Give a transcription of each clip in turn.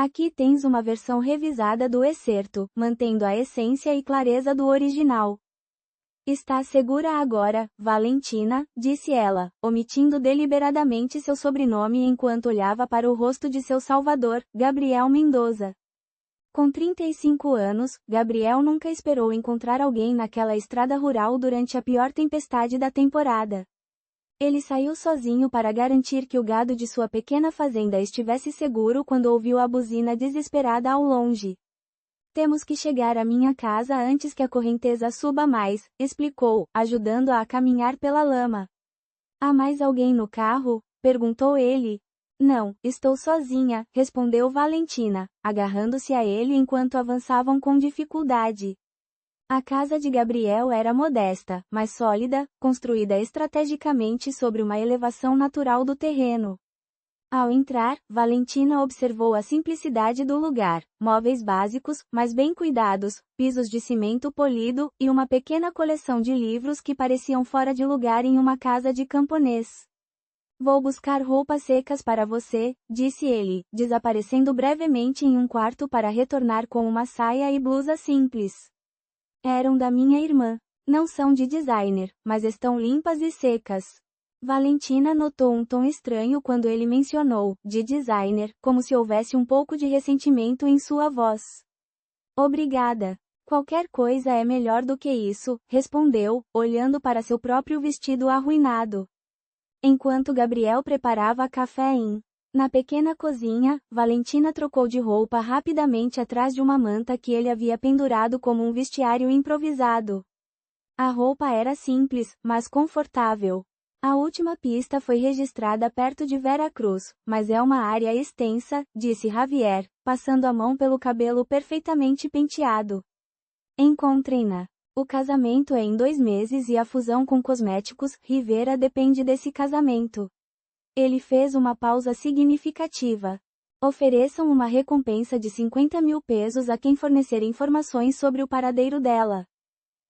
Aqui tens uma versão revisada do excerto, mantendo a essência e clareza do original. Está segura agora, Valentina, disse ela, omitindo deliberadamente seu sobrenome enquanto olhava para o rosto de seu salvador, Gabriel Mendoza. Com 35 anos, Gabriel nunca esperou encontrar alguém naquela estrada rural durante a pior tempestade da temporada. Ele saiu sozinho para garantir que o gado de sua pequena fazenda estivesse seguro quando ouviu a buzina desesperada ao longe. Temos que chegar à minha casa antes que a correnteza suba mais, explicou, ajudando-a a caminhar pela lama. Há mais alguém no carro? Perguntou ele. Não, estou sozinha, respondeu Valentina, agarrando-se a ele enquanto avançavam com dificuldade. A casa de Gabriel era modesta, mas sólida, construída estrategicamente sobre uma elevação natural do terreno. Ao entrar, Valentina observou a simplicidade do lugar, móveis básicos, mas bem cuidados, pisos de cimento polido, e uma pequena coleção de livros que pareciam fora de lugar em uma casa de camponês. Vou buscar roupas secas para você, disse ele, desaparecendo brevemente em um quarto para retornar com uma saia e blusa simples. Eram da minha irmã. Não são de designer, mas estão limpas e secas. Valentina notou um tom estranho quando ele mencionou, de designer, como se houvesse um pouco de ressentimento em sua voz. Obrigada. Qualquer coisa é melhor do que isso, respondeu, olhando para seu próprio vestido arruinado. Enquanto Gabriel preparava café na pequena cozinha, Valentina trocou de roupa rapidamente atrás de uma manta que ele havia pendurado como um vestiário improvisado. A roupa era simples, mas confortável. A última pista foi registrada perto de Vera Cruz, mas é uma área extensa, disse Javier, passando a mão pelo cabelo perfeitamente penteado. Encontrem-na. O casamento é em 2 meses e a fusão com cosméticos, Rivera depende desse casamento. Ele fez uma pausa significativa. Ofereçam uma recompensa de 50 mil pesos a quem fornecer informações sobre o paradeiro dela.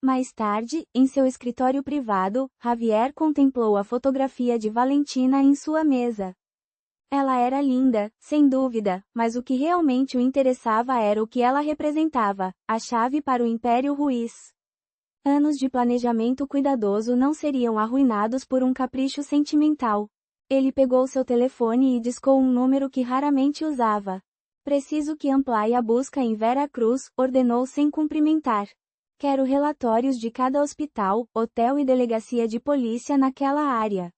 Mais tarde, em seu escritório privado, Javier contemplou a fotografia de Valentina em sua mesa. Ela era linda, sem dúvida, mas o que realmente o interessava era o que ela representava, a chave para o Império Ruiz. Anos de planejamento cuidadoso não seriam arruinados por um capricho sentimental. Ele pegou seu telefone e discou um número que raramente usava. Preciso que amplie a busca em Vera Cruz, ordenou sem cumprimentar. Quero relatórios de cada hospital, hotel e delegacia de polícia naquela área.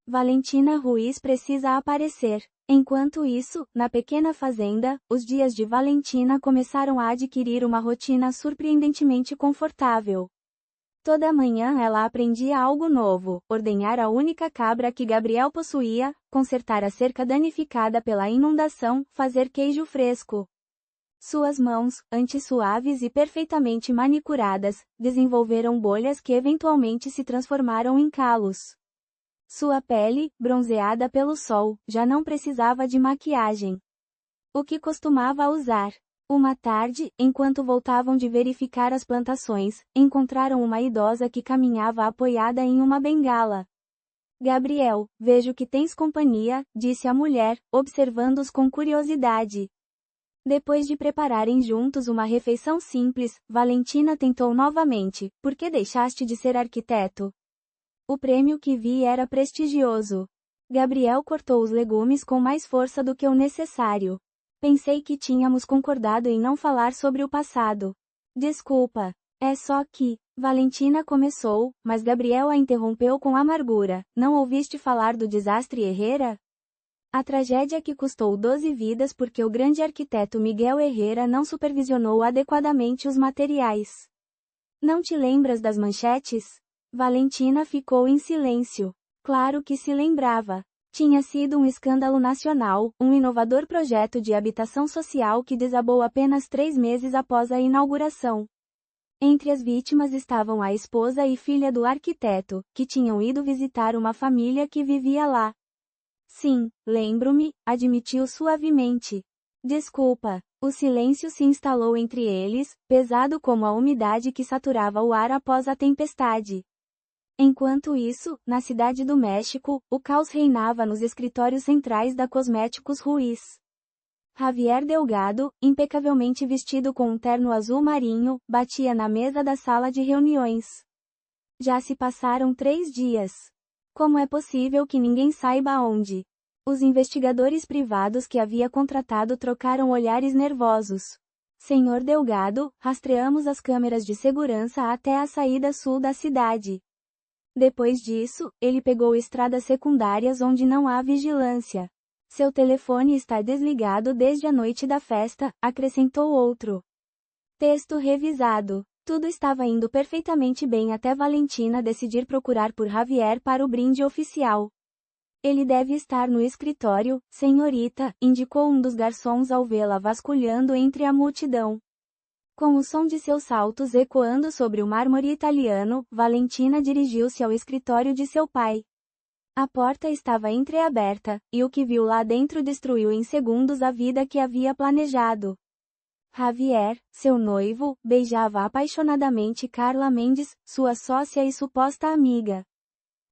Valentina Ruiz precisa aparecer. Enquanto isso, na pequena fazenda, os dias de Valentina começaram a adquirir uma rotina surpreendentemente confortável. Toda manhã ela aprendia algo novo, ordenhar a única cabra que Gabriel possuía, consertar a cerca danificada pela inundação, fazer queijo fresco. Suas mãos, antes suaves e perfeitamente manicuradas, desenvolveram bolhas que eventualmente se transformaram em calos. Sua pele, bronzeada pelo sol, já não precisava de maquiagem. O que costumava usar? Uma tarde, enquanto voltavam de verificar as plantações, encontraram uma idosa que caminhava apoiada em uma bengala. Gabriel, vejo que tens companhia, disse a mulher, observando-os com curiosidade. Depois de prepararem juntos uma refeição simples, Valentina tentou novamente, por que deixaste de ser arquiteto? O prêmio que vi era prestigioso. Gabriel cortou os legumes com mais força do que o necessário. Pensei que tínhamos concordado em não falar sobre o passado. Desculpa. É só que... Valentina começou, mas Gabriel a interrompeu com amargura. Não ouviste falar do desastre Herrera? A tragédia que custou 12 vidas porque o grande arquiteto Miguel Herrera não supervisionou adequadamente os materiais. Não te lembras das manchetes? Valentina ficou em silêncio. Claro que se lembrava. Tinha sido um escândalo nacional, um inovador projeto de habitação social que desabou apenas 3 meses após a inauguração. Entre as vítimas estavam a esposa e filha do arquiteto, que tinham ido visitar uma família que vivia lá. Sim, lembro-me, admitiu suavemente. Desculpa. O silêncio se instalou entre eles, pesado como a umidade que saturava o ar após a tempestade. Enquanto isso, na cidade do México, o caos reinava nos escritórios centrais da Cosméticos Ruiz. Javier Delgado, impecavelmente vestido com um terno azul marinho, batia na mesa da sala de reuniões. Já se passaram 3 dias. Como é possível que ninguém saiba onde? Os investigadores privados que havia contratado trocaram olhares nervosos. Senhor Delgado, rastreamos as câmeras de segurança até a saída sul da cidade. Depois disso, ele pegou estradas secundárias onde não há vigilância. Seu telefone está desligado desde a noite da festa, acrescentou outro. Texto revisado. Tudo estava indo perfeitamente bem até Valentina decidir procurar por Javier para o brinde oficial. Ele deve estar no escritório, senhorita, indicou um dos garçons ao vê-la vasculhando entre a multidão. Com o som de seus saltos ecoando sobre o mármore italiano, Valentina dirigiu-se ao escritório de seu pai. A porta estava entreaberta, e o que viu lá dentro destruiu em segundos a vida que havia planejado. Javier, seu noivo, beijava apaixonadamente Carla Mendes, sua sócia e suposta amiga.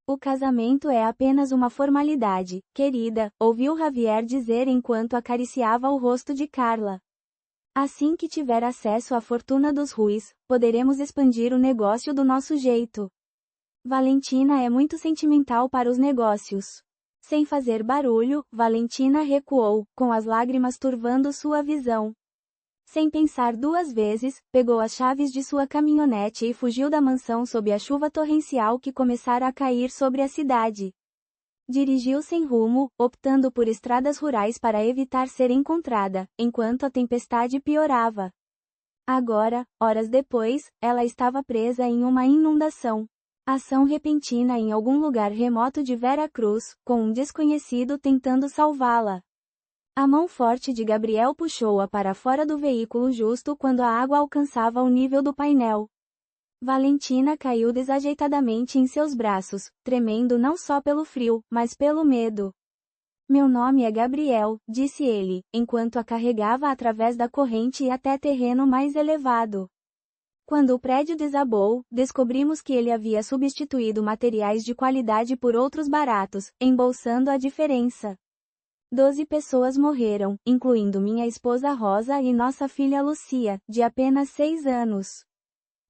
O casamento é apenas uma formalidade, querida, ouviu Javier dizer enquanto acariciava o rosto de Carla. Assim que tiver acesso à fortuna dos Ruiz, poderemos expandir o negócio do nosso jeito. Valentina é muito sentimental para os negócios. Sem fazer barulho, Valentina recuou, com as lágrimas turvando sua visão. Sem pensar 2 vezes, pegou as chaves de sua caminhonete e fugiu da mansão sob a chuva torrencial que começara a cair sobre a cidade. Dirigiu sem rumo, optando por estradas rurais para evitar ser encontrada, enquanto a tempestade piorava. Agora, horas depois, ela estava presa em uma inundação. Ação repentina em algum lugar remoto de Vera Cruz, com um desconhecido tentando salvá-la. A mão forte de Gabriel puxou-a para fora do veículo justo quando a água alcançava o nível do painel. Valentina caiu desajeitadamente em seus braços, tremendo não só pelo frio, mas pelo medo. Meu nome é Gabriel, disse ele, enquanto a carregava através da corrente e até terreno mais elevado. Quando o prédio desabou, descobrimos que ele havia substituído materiais de qualidade por outros baratos, embolsando a diferença. 12 pessoas morreram, incluindo minha esposa Rosa e nossa filha Lucia, de apenas 6 anos.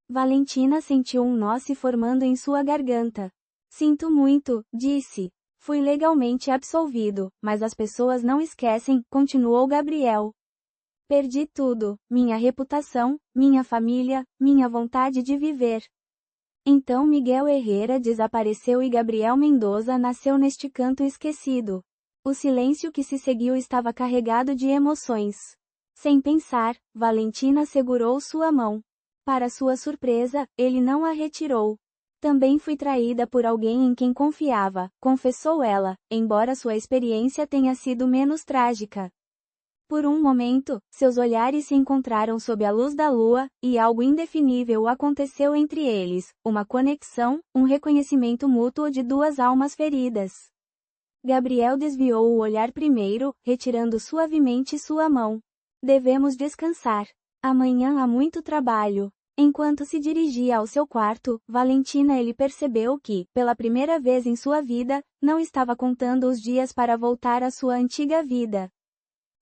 Valentina sentiu um nó se formando em sua garganta. Sinto muito, disse. Fui legalmente absolvido, mas as pessoas não esquecem, continuou Gabriel. Perdi tudo, minha reputação, minha família, minha vontade de viver. Então Miguel Herrera desapareceu e Gabriel Mendoza nasceu neste canto esquecido. O silêncio que se seguiu estava carregado de emoções. Sem pensar, Valentina segurou sua mão. Para sua surpresa, ele não a retirou. Também fui traída por alguém em quem confiava, confessou ela, embora sua experiência tenha sido menos trágica. Por um momento, seus olhares se encontraram sob a luz da lua, e algo indefinível aconteceu entre eles, uma conexão, um reconhecimento mútuo de 2 almas feridas. Gabriel desviou o olhar primeiro, retirando suavemente sua mão. Devemos descansar. Amanhã há muito trabalho. Enquanto se dirigia ao seu quarto, Valentina ele percebeu que, pela primeira vez em sua vida, não estava contando os dias para voltar à sua antiga vida.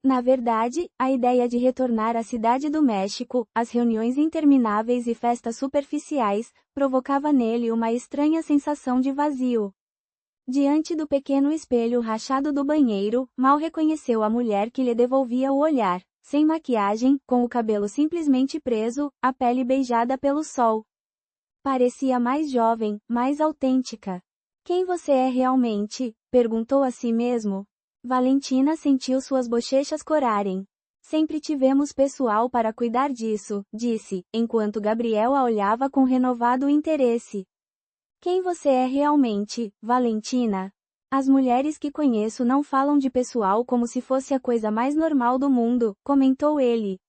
Na verdade, a ideia de retornar à cidade do México, as reuniões intermináveis e festas superficiais, provocava nele uma estranha sensação de vazio. Diante do pequeno espelho rachado do banheiro, mal reconheceu a mulher que lhe devolvia o olhar, sem maquiagem, com o cabelo simplesmente preso, a pele beijada pelo sol. Parecia mais jovem, mais autêntica. Quem você é realmente? Perguntou a si mesmo. Valentina sentiu suas bochechas corarem. Sempre tivemos pessoal para cuidar disso, disse, enquanto Gabriel a olhava com renovado interesse. Quem você é realmente, Valentina? As mulheres que conheço não falam de pessoal como se fosse a coisa mais normal do mundo, comentou ele.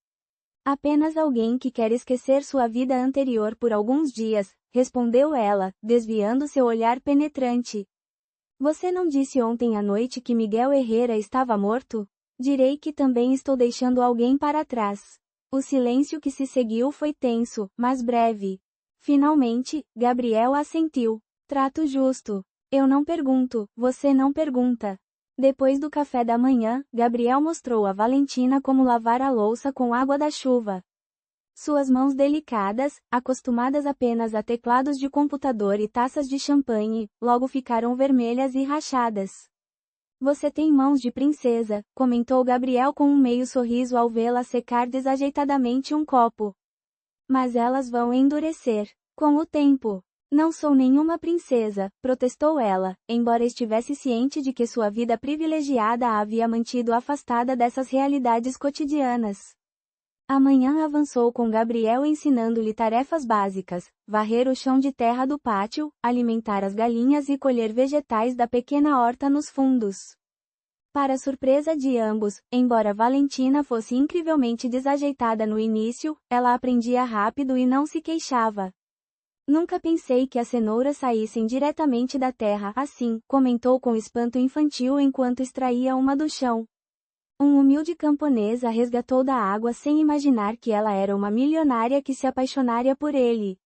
Apenas alguém que quer esquecer sua vida anterior por alguns dias, respondeu ela, desviando seu olhar penetrante. Você não disse ontem à noite que Miguel Herrera estava morto? Direi que também estou deixando alguém para trás. O silêncio que se seguiu foi tenso, mas breve. Finalmente, Gabriel assentiu. Trato justo. Eu não pergunto, você não pergunta. Depois do café da manhã, Gabriel mostrou a Valentina como lavar a louça com água da chuva. Suas mãos delicadas, acostumadas apenas a teclados de computador e taças de champanhe, logo ficaram vermelhas e rachadas. Você tem mãos de princesa, comentou Gabriel com um meio sorriso ao vê-la secar desajeitadamente um copo. Mas elas vão endurecer com o tempo. Não sou nenhuma princesa, protestou ela, embora estivesse ciente de que sua vida privilegiada a havia mantido afastada dessas realidades cotidianas. Amanhã avançou com Gabriel ensinando-lhe tarefas básicas, varrer o chão de terra do pátio, alimentar as galinhas e colher vegetais da pequena horta nos fundos. Para surpresa de ambos, embora Valentina fosse incrivelmente desajeitada no início, ela aprendia rápido e não se queixava. Nunca pensei que as cenouras saíssem diretamente da terra assim, comentou com espanto infantil enquanto extraía uma do chão. Um humilde camponês a resgatou da água sem imaginar que ela era uma milionária que se apaixonaria por ele.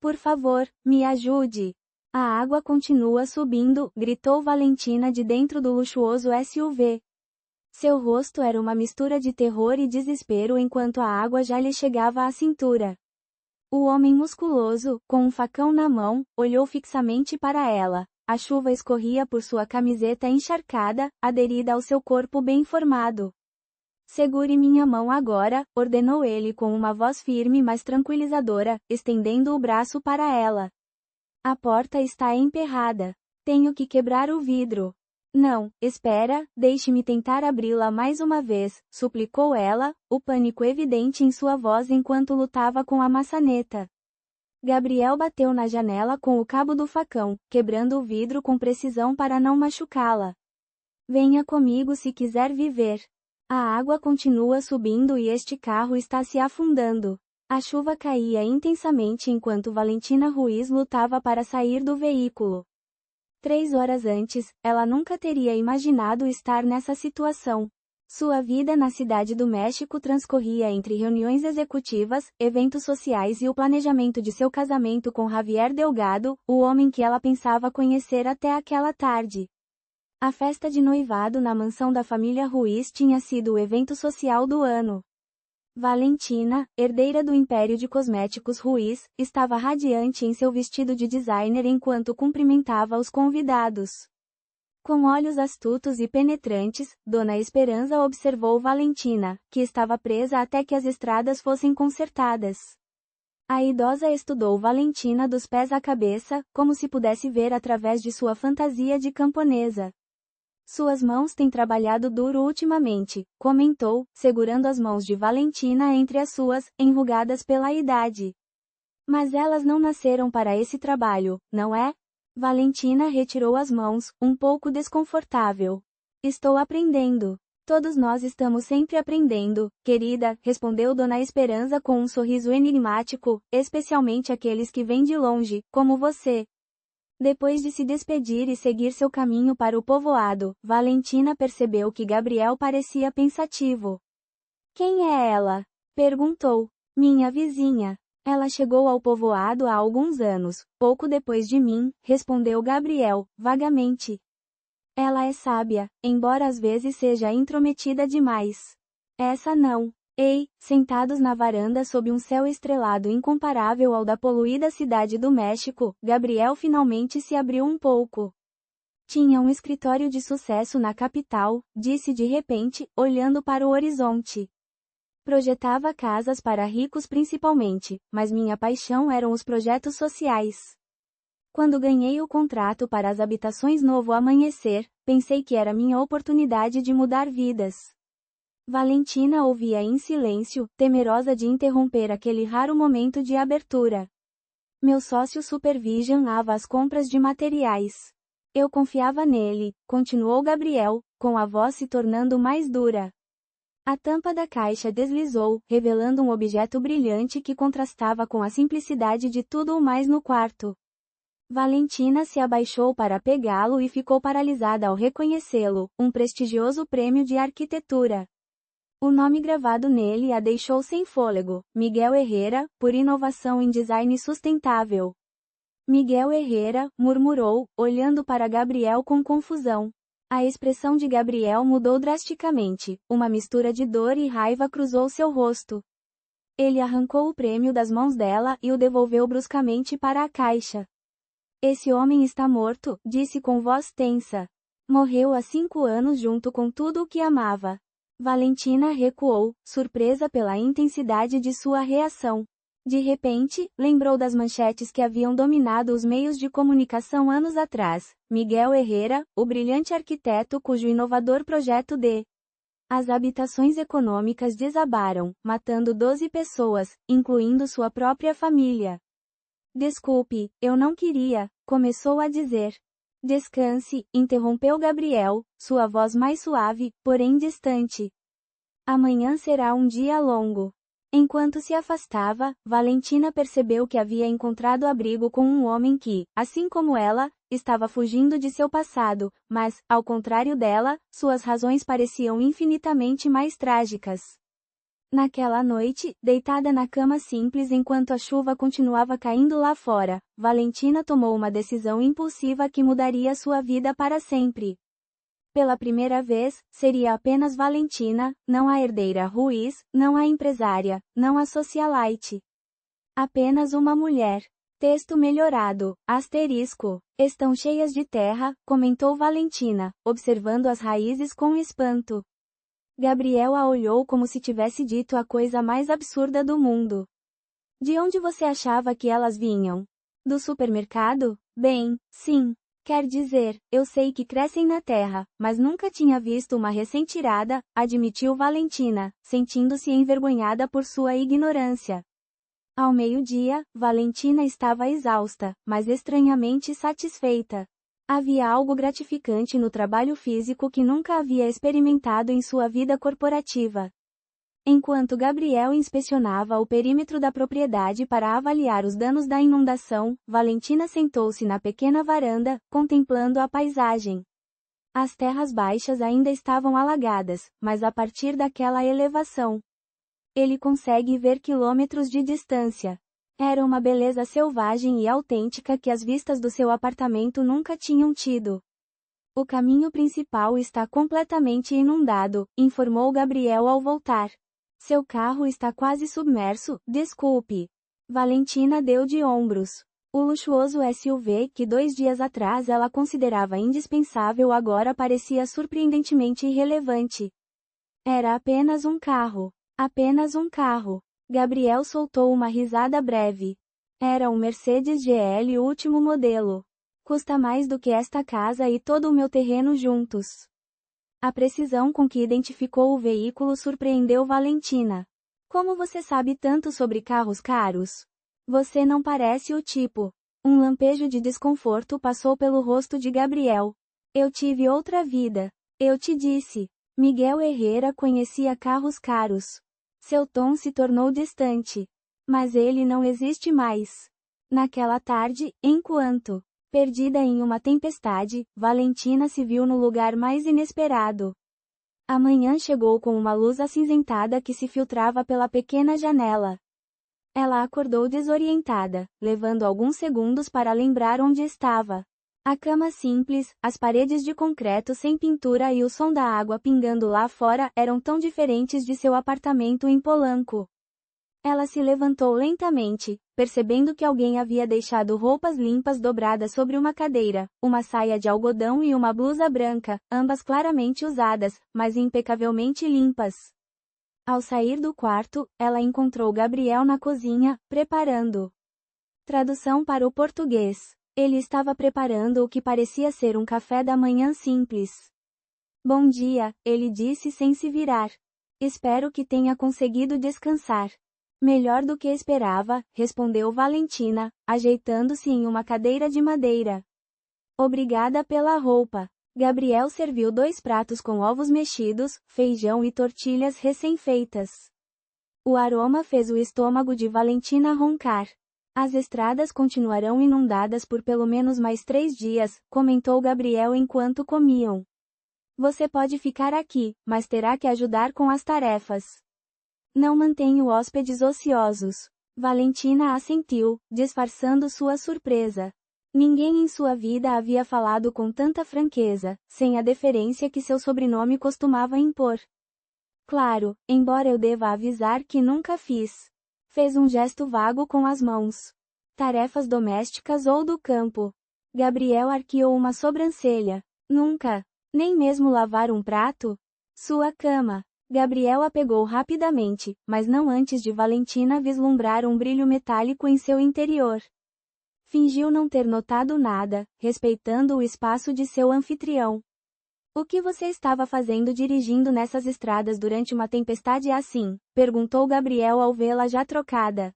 Por favor, me ajude. A água continua subindo, gritou Valentina de dentro do luxuoso SUV. Seu rosto era uma mistura de terror e desespero enquanto a água já lhe chegava à cintura. O homem musculoso, com um facão na mão, olhou fixamente para ela. A chuva escorria por sua camiseta encharcada, aderida ao seu corpo bem formado. Segure minha mão agora, ordenou ele com uma voz firme mas tranquilizadora, estendendo o braço para ela. A porta está emperrada. Tenho que quebrar o vidro. Não, espera, deixe-me tentar abri-la mais uma vez, suplicou ela, o pânico evidente em sua voz enquanto lutava com a maçaneta. Gabriel bateu na janela com o cabo do facão, quebrando o vidro com precisão para não machucá-la. Venha comigo se quiser viver. A água continua subindo e este carro está se afundando. A chuva caía intensamente enquanto Valentina Ruiz lutava para sair do veículo. 3 horas antes, ela nunca teria imaginado estar nessa situação. Sua vida na Cidade do México transcorria entre reuniões executivas, eventos sociais e o planejamento de seu casamento com Javier Delgado, o homem que ela pensava conhecer até aquela tarde. A festa de noivado na mansão da família Ruiz tinha sido o evento social do ano. Valentina, herdeira do império de cosméticos Ruiz, estava radiante em seu vestido de designer enquanto cumprimentava os convidados. Com olhos astutos e penetrantes, Dona Esperança observou Valentina, que estava presa até que as estradas fossem consertadas. A idosa estudou Valentina dos pés à cabeça, como se pudesse ver através de sua fantasia de camponesa. Suas mãos têm trabalhado duro ultimamente, comentou, segurando as mãos de Valentina entre as suas, enrugadas pela idade. Mas elas não nasceram para esse trabalho, não é? Valentina retirou as mãos, um pouco desconfortável. Estou aprendendo. Todos nós estamos sempre aprendendo, querida, respondeu Dona Esperança com um sorriso enigmático, especialmente aqueles que vêm de longe, como você. Depois de se despedir e seguir seu caminho para o povoado, Valentina percebeu que Gabriel parecia pensativo. Quem é ela? Perguntou. Minha vizinha. Ela chegou ao povoado há alguns anos, pouco depois de mim, respondeu Gabriel, vagamente. Ela é sábia, embora às vezes seja intrometida demais. Essa não. Ei, sentados na varanda sob um céu estrelado incomparável ao da poluída Cidade do México, Gabriel finalmente se abriu um pouco. Tinha um escritório de sucesso na capital, disse de repente, olhando para o horizonte. Projetava casas para ricos principalmente, mas minha paixão eram os projetos sociais. Quando ganhei o contrato para as habitações Novo Amanhecer, pensei que era minha oportunidade de mudar vidas. Valentina ouvia em silêncio, temerosa de interromper aquele raro momento de abertura. Meu sócio supervisionava as compras de materiais. Eu confiava nele, continuou Gabriel, com a voz se tornando mais dura. A tampa da caixa deslizou, revelando um objeto brilhante que contrastava com a simplicidade de tudo o mais no quarto. Valentina se abaixou para pegá-lo e ficou paralisada ao reconhecê-lo, um prestigioso prêmio de arquitetura. O nome gravado nele a deixou sem fôlego, Miguel Herrera, por inovação em design sustentável. Miguel Herrera, murmurou, olhando para Gabriel com confusão. A expressão de Gabriel mudou drasticamente, uma mistura de dor e raiva cruzou seu rosto. Ele arrancou o prêmio das mãos dela e o devolveu bruscamente para a caixa. Esse homem está morto, disse com voz tensa. Morreu há 5 anos junto com tudo o que amava. Valentina recuou, surpresa pela intensidade de sua reação. De repente, lembrou das manchetes que haviam dominado os meios de comunicação anos atrás. Miguel Herrera, o brilhante arquiteto cujo inovador projeto de as habitações econômicas desabaram, matando 12 pessoas, incluindo sua própria família. Desculpe, eu não queria, começou a dizer. Descanse, interrompeu Gabriel, sua voz mais suave, porém distante. Amanhã será um dia longo. Enquanto se afastava, Valentina percebeu que havia encontrado abrigo com um homem que, assim como ela, estava fugindo de seu passado, mas, ao contrário dela, suas razões pareciam infinitamente mais trágicas. Naquela noite, deitada na cama simples enquanto a chuva continuava caindo lá fora, Valentina tomou uma decisão impulsiva que mudaria sua vida para sempre. Pela primeira vez, seria apenas Valentina, não a herdeira Ruiz, não a empresária, não a socialite. Apenas uma mulher. Texto melhorado, asterisco. Estão cheias de terra, comentou Valentina, observando as raízes com espanto. Gabriel a olhou como se tivesse dito a coisa mais absurda do mundo. De onde você achava que elas vinham? Do supermercado? Bem, sim. Quer dizer, eu sei que crescem na terra, mas nunca tinha visto uma recém-tirada, admitiu Valentina, sentindo-se envergonhada por sua ignorância. Ao meio-dia, Valentina estava exausta, mas estranhamente satisfeita. Havia algo gratificante no trabalho físico que nunca havia experimentado em sua vida corporativa. Enquanto Gabriel inspecionava o perímetro da propriedade para avaliar os danos da inundação, Valentina sentou-se na pequena varanda, contemplando a paisagem. As terras baixas ainda estavam alagadas, mas a partir daquela elevação, ele consegue ver quilômetros de distância. Era uma beleza selvagem e autêntica que as vistas do seu apartamento nunca tinham tido. O caminho principal está completamente inundado, informou Gabriel ao voltar. Seu carro está quase submerso, desculpe. Valentina deu de ombros. O luxuoso SUV que 2 dias atrás ela considerava indispensável agora parecia surpreendentemente irrelevante. Era apenas um carro. Apenas um carro. Gabriel soltou uma risada breve. Era um Mercedes GL último modelo. Custa mais do que esta casa e todo o meu terreno juntos. A precisão com que identificou o veículo surpreendeu Valentina. Como você sabe tanto sobre carros caros? Você não parece o tipo. Um lampejo de desconforto passou pelo rosto de Gabriel. Eu tive outra vida. Eu te disse. Miguel Herrera conhecia carros caros. Seu tom se tornou distante. Mas ele não existe mais. Naquela tarde, enquanto perdida em uma tempestade, Valentina se viu no lugar mais inesperado. A manhã chegou com uma luz acinzentada que se filtrava pela pequena janela. Ela acordou desorientada, levando alguns segundos para lembrar onde estava. A cama simples, as paredes de concreto sem pintura e o som da água pingando lá fora eram tão diferentes de seu apartamento em Polanco. Ela se levantou lentamente, percebendo que alguém havia deixado roupas limpas dobradas sobre uma cadeira, uma saia de algodão e uma blusa branca, ambas claramente usadas, mas impecavelmente limpas. Ao sair do quarto, ela encontrou Gabriel na cozinha, preparando. Tradução para o português. Ele estava preparando o que parecia ser um café da manhã simples. Bom dia, ele disse sem se virar. Espero que tenha conseguido descansar. Melhor do que esperava, respondeu Valentina, ajeitando-se em uma cadeira de madeira. Obrigada pela roupa. Gabriel serviu 2 pratos com ovos mexidos, feijão e tortilhas recém-feitas. O aroma fez o estômago de Valentina roncar. As estradas continuarão inundadas por pelo menos mais 3 dias, comentou Gabriel enquanto comiam. Você pode ficar aqui, mas terá que ajudar com as tarefas. Não mantenho hóspedes ociosos. Valentina assentiu, disfarçando sua surpresa. Ninguém em sua vida havia falado com tanta franqueza, sem a deferência que seu sobrenome costumava impor. Claro, embora eu deva avisar que nunca fiz. Fez um gesto vago com as mãos. Tarefas domésticas ou do campo. Gabriel arqueou uma sobrancelha. Nunca. Nem mesmo lavar um prato? Sua cama. Gabriel a pegou rapidamente, mas não antes de Valentina vislumbrar um brilho metálico em seu interior. Fingiu não ter notado nada, respeitando o espaço de seu anfitrião. O que você estava fazendo dirigindo nessas estradas durante uma tempestade assim? Perguntou Gabriel ao vê-la já trocada.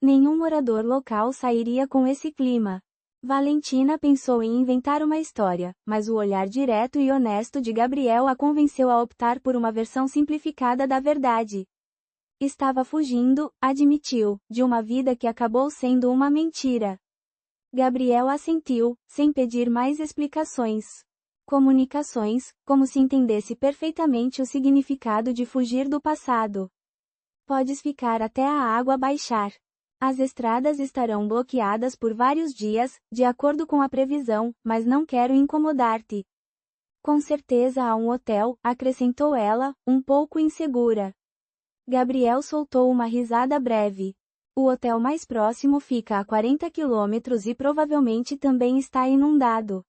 Nenhum morador local sairia com esse clima. Valentina pensou em inventar uma história, mas o olhar direto e honesto de Gabriel a convenceu a optar por uma versão simplificada da verdade. Estava fugindo, admitiu, de uma vida que acabou sendo uma mentira. Gabriel assentiu, sem pedir mais explicações. Comunicações, como se entendesse perfeitamente o significado de fugir do passado. Podes ficar até a água baixar. As estradas estarão bloqueadas por vários dias, de acordo com a previsão, mas não quero incomodar-te. Com certeza há um hotel, acrescentou ela, um pouco insegura. Gabriel soltou uma risada breve. O hotel mais próximo fica a 40 quilômetros e provavelmente também está inundado.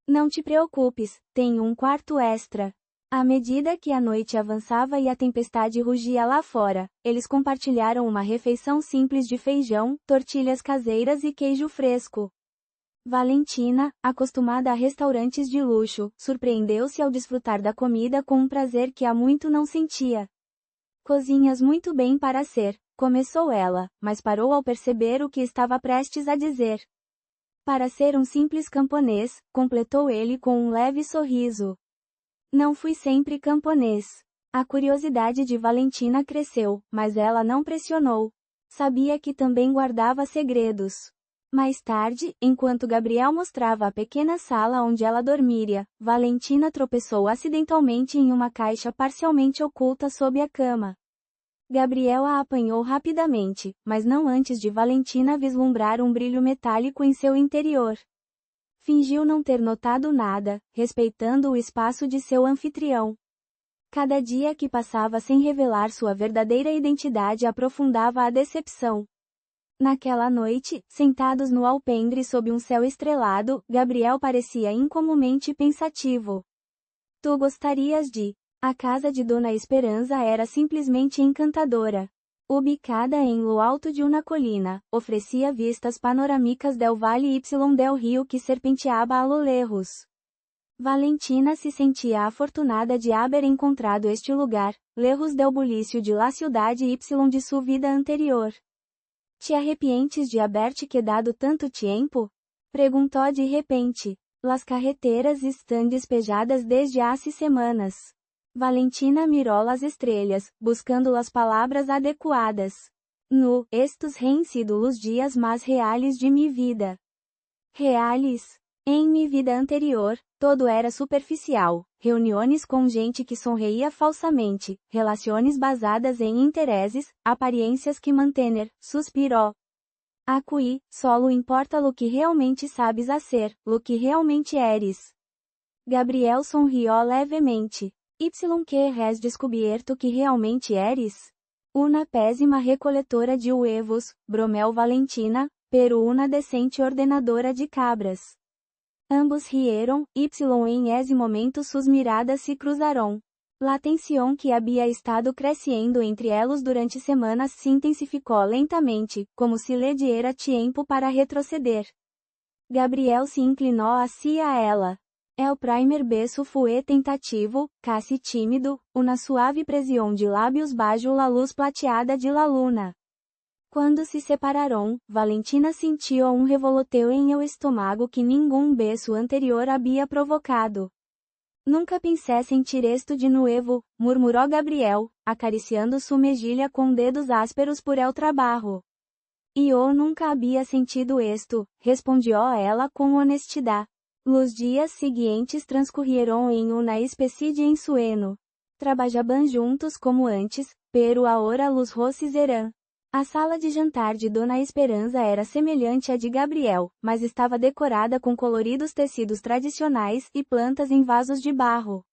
Não te preocupes, tenho um quarto extra. À medida que a noite avançava e a tempestade rugia lá fora, eles compartilharam uma refeição simples de feijão, tortilhas caseiras e queijo fresco. Valentina, acostumada a restaurantes de luxo, surpreendeu-se ao desfrutar da comida com um prazer que há muito não sentia. Cozinhas muito bem para ser, começou ela, mas parou ao perceber o que estava prestes a dizer. Para ser um simples camponês, completou ele com um leve sorriso. Não fui sempre camponês. A curiosidade de Valentina cresceu, mas ela não pressionou. Sabia que também guardava segredos. Mais tarde, enquanto Gabriel mostrava a pequena sala onde ela dormiria, Valentina tropeçou acidentalmente em uma caixa parcialmente oculta sob a cama. Gabriel a apanhou rapidamente, mas não antes de Valentina vislumbrar um brilho metálico em seu interior. Fingiu não ter notado nada, respeitando o espaço de seu anfitrião. Cada dia que passava sem revelar sua verdadeira identidade aprofundava a decepção. Naquela noite, sentados no alpendre sob um céu estrelado, Gabriel parecia incomumente pensativo. Tu gostarias de... A casa de Dona Esperança era simplesmente encantadora. Ubicada em lo alto de uma colina, oferecia vistas panorâmicas del Vale y del Rio que serpenteava a lo lejos. Valentina se sentia afortunada de haber encontrado este lugar, lejos del bulício de la ciudade y de sua vida anterior. Te arrepientes de haberte quedado tanto tempo? Perguntou de repente. Las carreteras estão despejadas desde há semanas. Valentina mirou as estrelas, buscando as palavras adequadas. No, estes han sido os dias mais reais de minha vida. Reais? Em minha vida anterior, todo era superficial. Reuniões com gente que sonreía falsamente, relações basadas em interesses, aparências que manter, suspirou. Aqui, solo importa lo que realmente sabes hacer, lo que realmente eres. Gabriel sorriu levemente. Y que has descoberto que realmente eres? Una pésima recoletora de huevos, bromel Valentina, pero una decente ordenadora de cabras. Ambos rieron, y en ese momento sus miradas se cruzaron. La tensión que había estado creciendo entre ellos durante semanas se intensificou lentamente, como se le diera tiempo para retroceder. Gabriel se inclinou hacia ela. El primer beso fue tentativo, casi tímido, una suave presión de lábios bajo la luz plateada de la luna. Quando se separaram, Valentina sentiu um revoloteo em el estômago que nenhum beijo anterior havia provocado. Nunca pensé sentir esto de nuevo, murmurou Gabriel, acariciando sua mejilha com dedos ásperos por el trabalho. E eu nunca havia sentido esto, respondió ela com honestidade. Los dias seguintes transcurrieron em uma espécie de ensueño. Trabajaban juntos como antes, pero ahora los roces eran. A sala de jantar de Dona Esperança era semelhante à de Gabriel, mas estava decorada com coloridos tecidos tradicionais e plantas em vasos de barro.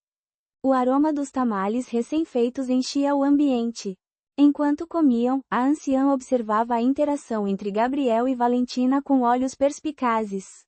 O aroma dos tamales recém-feitos enchia o ambiente. Enquanto comiam, a anciã observava a interação entre Gabriel e Valentina com olhos perspicazes.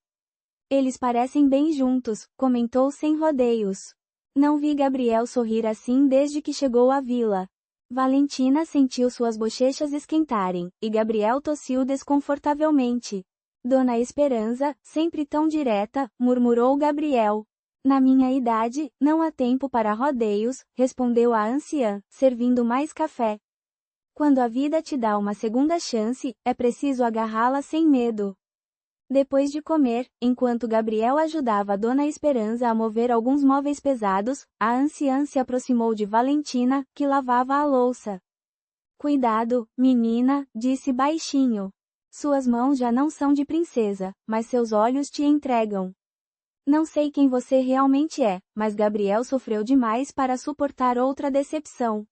Eles parecem bem juntos, comentou sem rodeios. Não vi Gabriel sorrir assim desde que chegou à vila. Valentina sentiu suas bochechas esquentarem, e Gabriel tossiu desconfortavelmente. Dona Esperança, sempre tão direta, murmurou Gabriel. Na minha idade, não há tempo para rodeios, respondeu a anciã, servindo mais café. Quando a vida te dá uma segunda chance, é preciso agarrá-la sem medo. Depois de comer, enquanto Gabriel ajudava a Dona Esperança a mover alguns móveis pesados, a anciã se aproximou de Valentina, que lavava a louça. Cuidado, menina, disse baixinho. Suas mãos já não são de princesa, mas seus olhos te entregam. Não sei quem você realmente é, mas Gabriel sofreu demais para suportar outra decepção.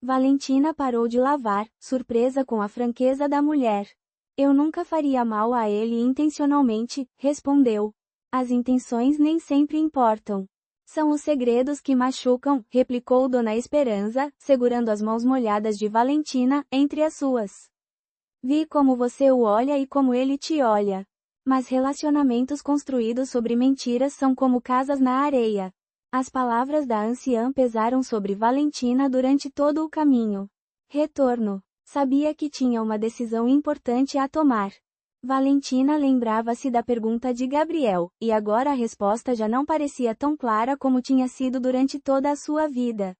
Valentina parou de lavar, surpresa com a franqueza da mulher. Eu nunca faria mal a ele intencionalmente, respondeu. As intenções nem sempre importam. São os segredos que machucam, replicou Dona Esperança, segurando as mãos molhadas de Valentina entre as suas. Vi como você o olha e como ele te olha. Mas relacionamentos construídos sobre mentiras são como casas na areia. As palavras da anciã pesaram sobre Valentina durante todo o caminho. Retorno. Sabia que tinha uma decisão importante a tomar. Valentina lembrava-se da pergunta de Gabriel, e agora a resposta já não parecia tão clara como tinha sido durante toda a sua vida.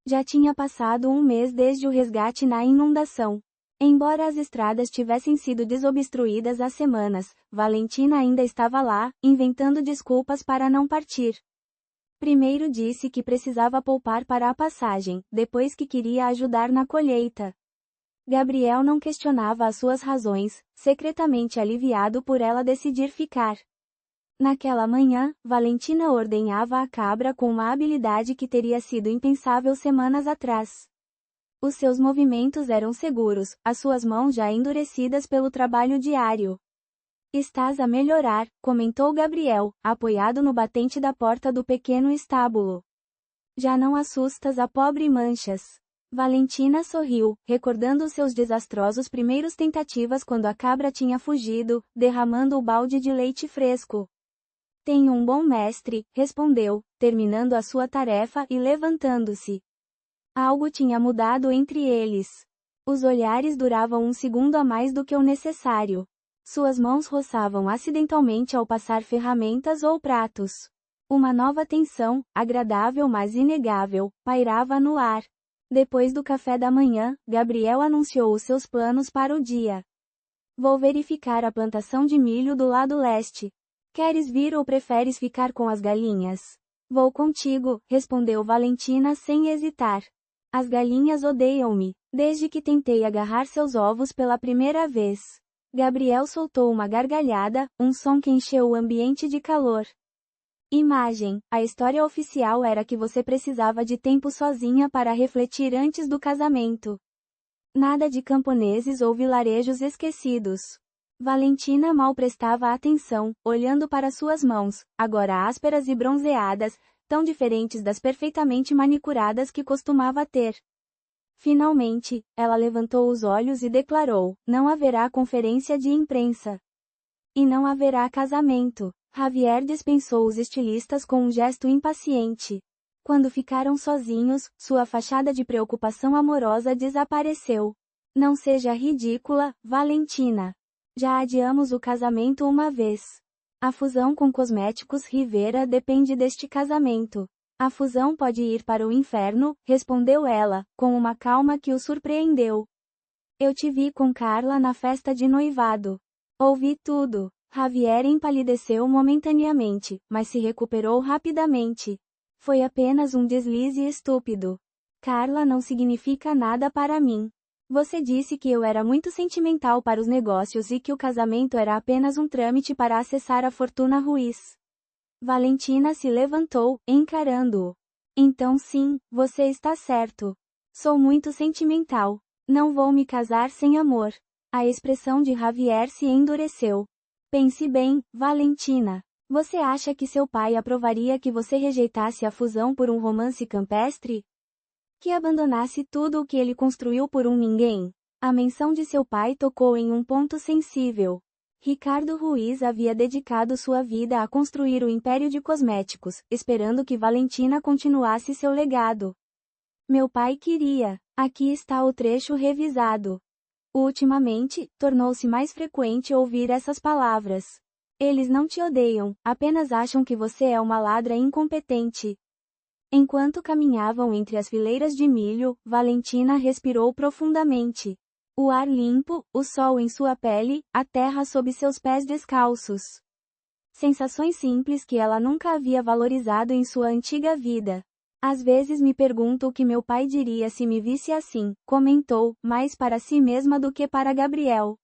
Já tinha passado um mês desde o resgate na inundação. Embora as estradas tivessem sido desobstruídas há semanas, Valentina ainda estava lá, inventando desculpas para não partir. Primeiro disse que precisava poupar para a passagem, depois que queria ajudar na colheita. Gabriel não questionava as suas razões, secretamente aliviado por ela decidir ficar. Naquela manhã, Valentina ordenhava a cabra com uma habilidade que teria sido impensável semanas atrás. Os seus movimentos eram seguros, as suas mãos já endurecidas pelo trabalho diário. Estás a melhorar, comentou Gabriel, apoiado no batente da porta do pequeno estábulo. Já não assustas a pobre Manchas. Valentina sorriu, recordando seus desastrosos primeiros tentativas quando a cabra tinha fugido, derramando o balde de leite fresco. Tenho um bom mestre, respondeu, terminando a sua tarefa e levantando-se. Algo tinha mudado entre eles. Os olhares duravam um segundo a mais do que o necessário. Suas mãos roçavam acidentalmente ao passar ferramentas ou pratos. Uma nova tensão, agradável mas inegável, pairava no ar. Depois do café da manhã, Gabriel anunciou os seus planos para o dia. Vou verificar a plantação de milho do lado leste. Queres vir ou preferes ficar com as galinhas? Vou contigo, respondeu Valentina sem hesitar. As galinhas odeiam-me, desde que tentei agarrar seus ovos pela primeira vez. Gabriel soltou uma gargalhada, um som que encheu o ambiente de calor. Imagem: a história oficial era que você precisava de tempo sozinha para refletir antes do casamento. Nada de camponeses ou vilarejos esquecidos. Valentina mal prestava atenção, olhando para suas mãos, agora ásperas e bronzeadas, tão diferentes das perfeitamente manicuradas que costumava ter. Finalmente, ela levantou os olhos e declarou: não haverá conferência de imprensa. E não haverá casamento. Javier dispensou os estilistas com um gesto impaciente. Quando ficaram sozinhos, sua fachada de preocupação amorosa desapareceu. Não seja ridícula, Valentina. Já adiamos o casamento uma vez. A fusão com Cosméticos Rivera depende deste casamento. A fusão pode ir para o inferno, respondeu ela, com uma calma que o surpreendeu. Eu te vi com Carla na festa de noivado. Ouvi tudo. Javier empalideceu momentaneamente, mas se recuperou rapidamente. Foi apenas um deslize estúpido. Carla não significa nada para mim. Você disse que eu era muito sentimental para os negócios e que o casamento era apenas um trâmite para acessar a fortuna Ruiz. Valentina se levantou, encarando-o. Então sim, você está certo. Sou muito sentimental. Não vou me casar sem amor. A expressão de Javier se endureceu. Pense bem, Valentina. Você acha que seu pai aprovaria que você rejeitasse a fusão por um romance campestre? Que abandonasse tudo o que ele construiu por um ninguém? A menção de seu pai tocou em um ponto sensível. Ricardo Ruiz havia dedicado sua vida a construir o império de cosméticos, esperando que Valentina continuasse seu legado. Meu pai queria. Aqui está o trecho revisado. Ultimamente, tornou-se mais frequente ouvir essas palavras. Eles não te odeiam, apenas acham que você é uma ladra incompetente. Enquanto caminhavam entre as fileiras de milho, Valentina respirou profundamente. O ar limpo, o sol em sua pele, a terra sob seus pés descalços. Sensações simples que ela nunca havia valorizado em sua antiga vida. Às vezes me pergunto o que meu pai diria se me visse assim, comentou, mais para si mesma do que para Gabriel.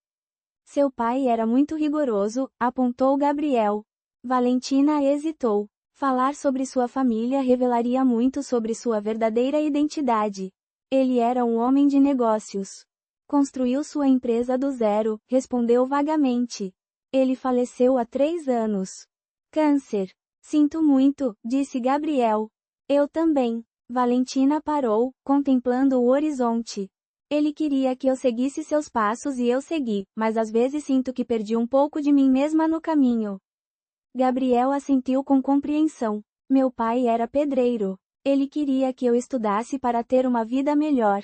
Seu pai era muito rigoroso, apontou Gabriel. Valentina hesitou. Falar sobre sua família revelaria muito sobre sua verdadeira identidade. Ele era um homem de negócios. Construiu sua empresa do zero, respondeu vagamente. Ele faleceu há 3 anos. Câncer. Sinto muito, disse Gabriel. Eu também. Valentina parou, contemplando o horizonte. Ele queria que eu seguisse seus passos e eu segui, mas às vezes sinto que perdi um pouco de mim mesma no caminho. Gabriel assentiu com compreensão. Meu pai era pedreiro. Ele queria que eu estudasse para ter uma vida melhor.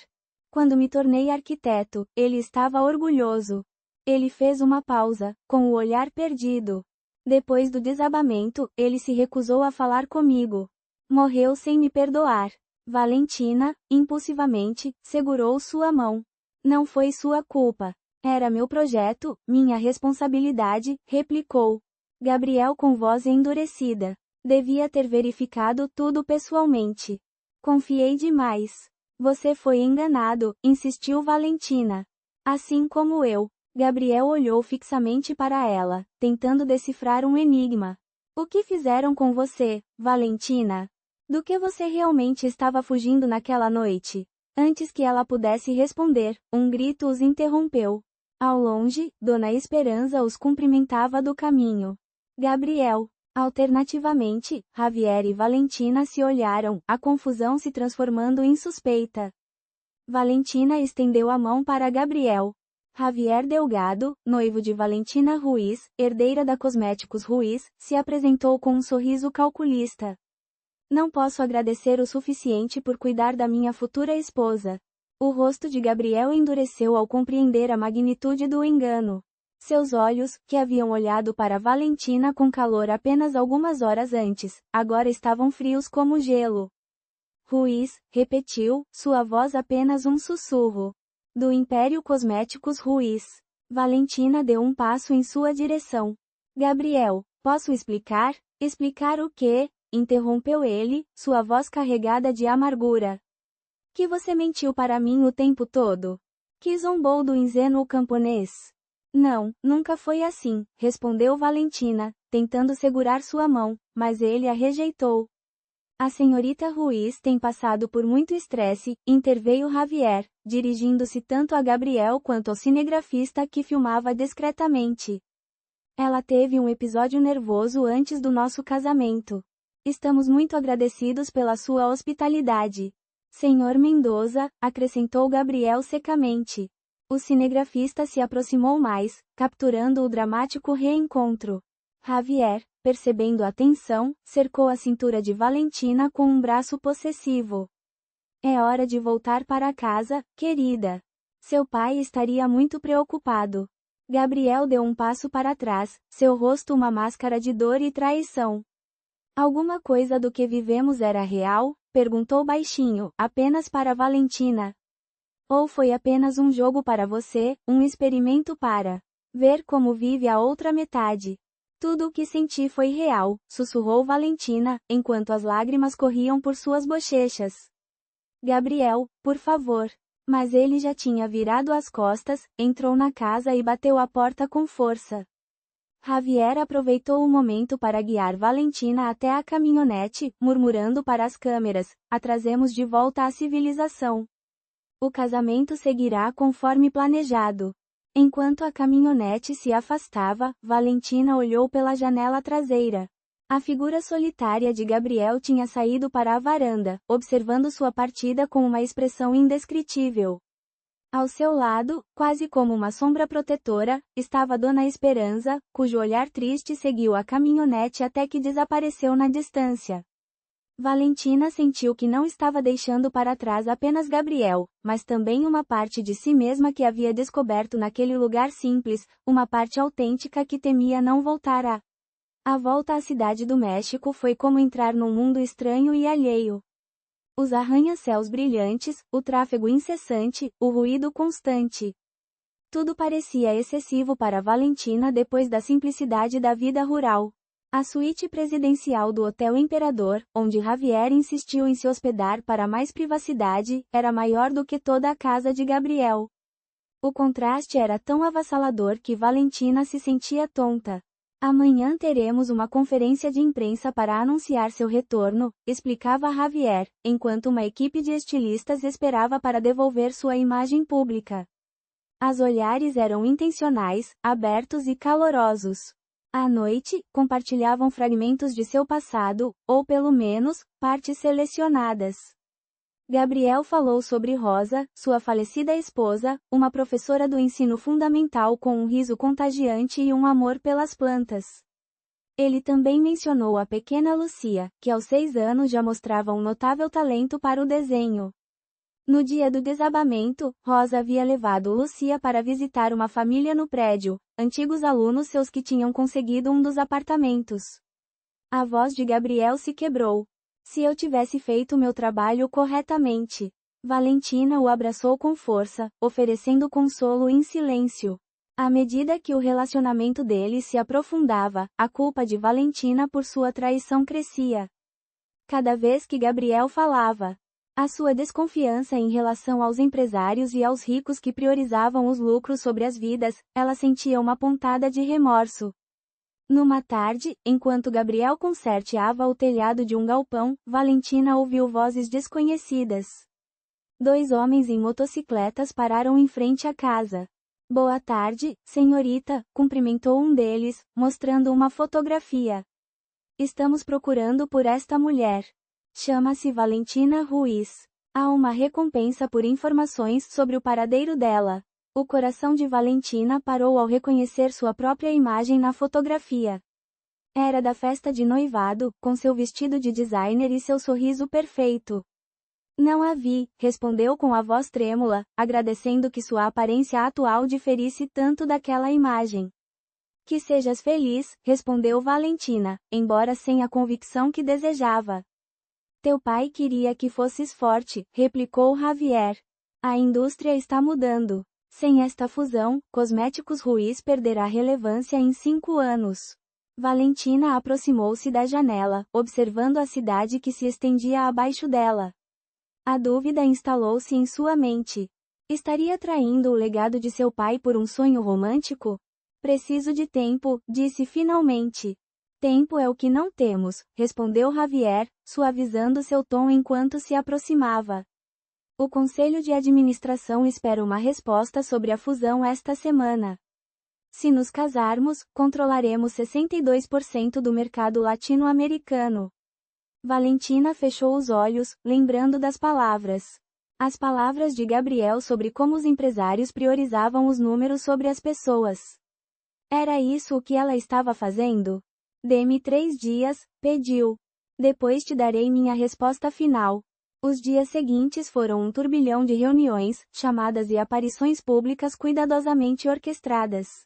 Quando me tornei arquiteto, ele estava orgulhoso. Ele fez uma pausa, com o olhar perdido. Depois do desabamento, ele se recusou a falar comigo. Morreu sem me perdoar. Valentina, impulsivamente, segurou sua mão. Não foi sua culpa. Era meu projeto, minha responsabilidade, replicou. Gabriel com voz endurecida. Devia ter verificado tudo pessoalmente. Confiei demais. Você foi enganado, insistiu Valentina. Assim como eu. Gabriel olhou fixamente para ela, tentando decifrar um enigma. O que fizeram com você, Valentina? Do que você realmente estava fugindo naquela noite? Antes que ela pudesse responder, um grito os interrompeu. Ao longe, Dona Esperança os cumprimentava do caminho. Gabriel. Alternativamente, Javier e Valentina se olharam, a confusão se transformando em suspeita. Valentina estendeu a mão para Gabriel. Javier Delgado, noivo de Valentina Ruiz, herdeira da Cosméticos Ruiz, se apresentou com um sorriso calculista. Não posso agradecer o suficiente por cuidar da minha futura esposa. O rosto de Gabriel endureceu ao compreender a magnitude do engano. Seus olhos, que haviam olhado para Valentina com calor apenas algumas horas antes, agora estavam frios como gelo. Ruiz, repetiu, sua voz apenas um sussurro. Do Império Cosméticos Ruiz. Valentina deu um passo em sua direção. Gabriel, posso explicar? Explicar o quê? Interrompeu ele, sua voz carregada de amargura. Que você mentiu para mim o tempo todo? Que zombou do ingênuo camponês? Não, nunca foi assim, respondeu Valentina, tentando segurar sua mão, mas ele a rejeitou. A senhorita Ruiz tem passado por muito estresse, interveio Javier, dirigindo-se tanto a Gabriel quanto ao cinegrafista que filmava discretamente. Ela teve um episódio nervoso antes do nosso casamento. Estamos muito agradecidos pela sua hospitalidade. Senhor Mendoza, acrescentou Gabriel secamente. O cinegrafista se aproximou mais, capturando o dramático reencontro. Javier, percebendo a tensão, cercou a cintura de Valentina com um braço possessivo. É hora de voltar para casa, querida. Seu pai estaria muito preocupado. Gabriel deu um passo para trás, seu rosto uma máscara de dor e traição. Alguma coisa do que vivemos era real? Perguntou baixinho, apenas para Valentina. Ou foi apenas um jogo para você, um experimento para ver como vive a outra metade? Tudo o que senti foi real, sussurrou Valentina, enquanto as lágrimas corriam por suas bochechas. Gabriel, por favor. Mas ele já tinha virado as costas, entrou na casa e bateu a porta com força. Javier aproveitou o momento para guiar Valentina até a caminhonete, murmurando para as câmeras: a trazemos de volta à civilização. O casamento seguirá conforme planejado. Enquanto a caminhonete se afastava, Valentina olhou pela janela traseira. A figura solitária de Gabriel tinha saído para a varanda, observando sua partida com uma expressão indescritível. Ao seu lado, quase como uma sombra protetora, estava Dona Esperança, cujo olhar triste seguiu a caminhonete até que desapareceu na distância. Valentina sentiu que não estava deixando para trás apenas Gabriel, mas também uma parte de si mesma que havia descoberto naquele lugar simples, uma parte autêntica que temia não voltar a. A volta à cidade do México foi como entrar num mundo estranho e alheio. Os arranha-céus brilhantes, o tráfego incessante, o ruído constante. Tudo parecia excessivo para Valentina depois da simplicidade da vida rural. A suíte presidencial do Hotel Imperador, onde Javier insistiu em se hospedar para mais privacidade, era maior do que toda a casa de Gabriel. O contraste era tão avassalador que Valentina se sentia tonta. Amanhã teremos uma conferência de imprensa para anunciar seu retorno, explicava Javier, enquanto uma equipe de estilistas esperava para devolver sua imagem pública. Os olhares eram intencionais, abertos e calorosos. À noite, compartilhavam fragmentos de seu passado, ou pelo menos, partes selecionadas. Gabriel falou sobre Rosa, sua falecida esposa, uma professora do ensino fundamental com um riso contagiante e um amor pelas plantas. Ele também mencionou a pequena Lucia, que aos 6 anos já mostrava um notável talento para o desenho. No dia do desabamento, Rosa havia levado Lucia para visitar uma família no prédio, antigos alunos seus que tinham conseguido um dos apartamentos. A voz de Gabriel se quebrou. Se eu tivesse feito meu trabalho corretamente. Valentina o abraçou com força, oferecendo consolo em silêncio. À medida que o relacionamento deles se aprofundava, a culpa de Valentina por sua traição crescia. Cada vez que Gabriel falava, a sua desconfiança em relação aos empresários e aos ricos que priorizavam os lucros sobre as vidas, ela sentia uma pontada de remorso. Numa tarde, enquanto Gabriel consertava o telhado de um galpão, Valentina ouviu vozes desconhecidas. 2 homens em motocicletas pararam em frente à casa. Boa tarde, senhorita, cumprimentou um deles, mostrando uma fotografia. Estamos procurando por esta mulher. Chama-se Valentina Ruiz. Há uma recompensa por informações sobre o paradeiro dela. O coração de Valentina parou ao reconhecer sua própria imagem na fotografia. Era da festa de noivado, com seu vestido de designer e seu sorriso perfeito. Não a vi, respondeu com a voz trêmula, agradecendo que sua aparência atual diferisse tanto daquela imagem. Que sejas feliz, respondeu Valentina, embora sem a convicção que desejava. Teu pai queria que fosses forte, replicou Javier. A indústria está mudando. Sem esta fusão, Cosméticos Ruiz perderá relevância em 5 anos. Valentina aproximou-se da janela, observando a cidade que se estendia abaixo dela. A dúvida instalou-se em sua mente. Estaria traindo o legado de seu pai por um sonho romântico? Preciso de tempo, disse finalmente. Tempo é o que não temos, respondeu Javier, suavizando seu tom enquanto se aproximava. O Conselho de Administração espera uma resposta sobre a fusão esta semana. Se nos casarmos, controlaremos 62% do mercado latino-americano. Valentina fechou os olhos, lembrando das palavras. As palavras de Gabriel sobre como os empresários priorizavam os números sobre as pessoas. Era isso o que ela estava fazendo? Dê-me 3 dias, pediu. Depois te darei minha resposta final. Os dias seguintes foram um turbilhão de reuniões, chamadas e aparições públicas cuidadosamente orquestradas.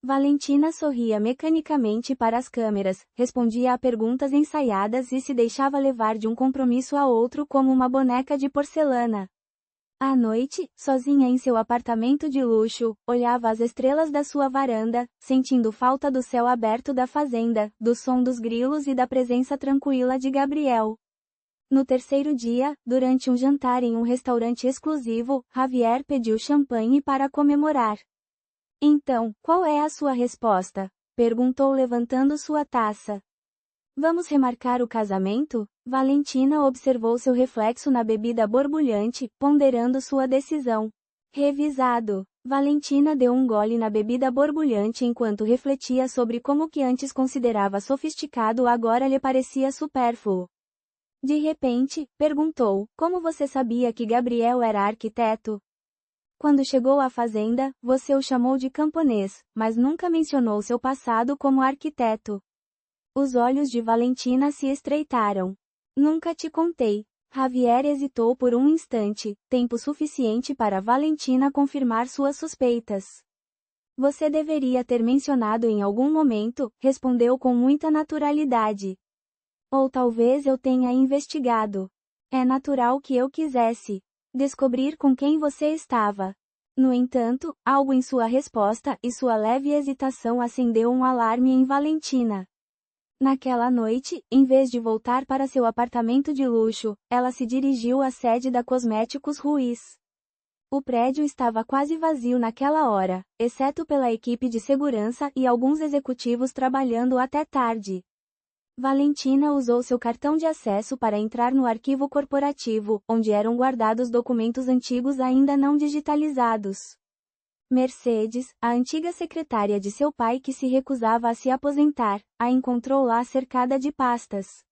Valentina sorria mecanicamente para as câmeras, respondia a perguntas ensaiadas e se deixava levar de um compromisso a outro como uma boneca de porcelana. À noite, sozinha em seu apartamento de luxo, olhava as estrelas da sua varanda, sentindo falta do céu aberto da fazenda, do som dos grilos e da presença tranquila de Gabriel. No terceiro dia, durante um jantar em um restaurante exclusivo, Javier pediu champanhe para comemorar. Então, qual é a sua resposta? Perguntou levantando sua taça. Vamos remarcar o casamento? Valentina observou seu reflexo na bebida borbulhante, ponderando sua decisão. Revisado. Valentina deu um gole na bebida borbulhante enquanto refletia sobre como o que antes considerava sofisticado agora lhe parecia supérfluo. De repente, perguntou: como você sabia que Gabriel era arquiteto? Quando chegou à fazenda, você o chamou de camponês, mas nunca mencionou seu passado como arquiteto. Os olhos de Valentina se estreitaram. Nunca te contei. Javier hesitou por um instante, tempo suficiente para Valentina confirmar suas suspeitas. Você deveria ter mencionado em algum momento, respondeu com muita naturalidade. Ou talvez eu tenha investigado. É natural que eu quisesse descobrir com quem você estava. No entanto, algo em sua resposta e sua leve hesitação acendeu um alarme em Valentina. Naquela noite, em vez de voltar para seu apartamento de luxo, ela se dirigiu à sede da Cosméticos Ruiz. O prédio estava quase vazio naquela hora, exceto pela equipe de segurança e alguns executivos trabalhando até tarde. Valentina usou seu cartão de acesso para entrar no arquivo corporativo, onde eram guardados documentos antigos ainda não digitalizados. Mercedes, a antiga secretária de seu pai que se recusava a se aposentar, a encontrou lá cercada de pastas.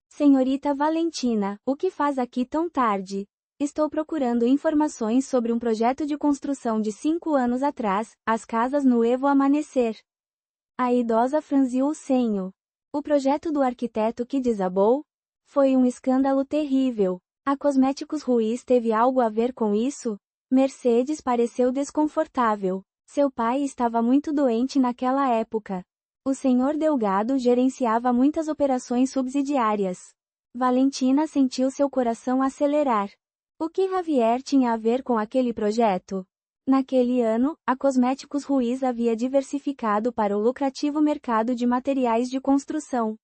Senhorita Valentina, o que faz aqui tão tarde? Estou procurando informações sobre um projeto de construção de 5 anos atrás, as casas no Evo Amanhecer. A idosa franziu o senho. O projeto do arquiteto que desabou? Foi um escândalo terrível. A Cosméticos Ruiz teve algo a ver com isso? Mercedes pareceu desconfortável. Seu pai estava muito doente naquela época. O senhor Delgado gerenciava muitas operações subsidiárias. Valentina sentiu seu coração acelerar. O que Javier tinha a ver com aquele projeto? Naquele ano, a Cosméticos Ruiz havia diversificado para o lucrativo mercado de materiais de construção.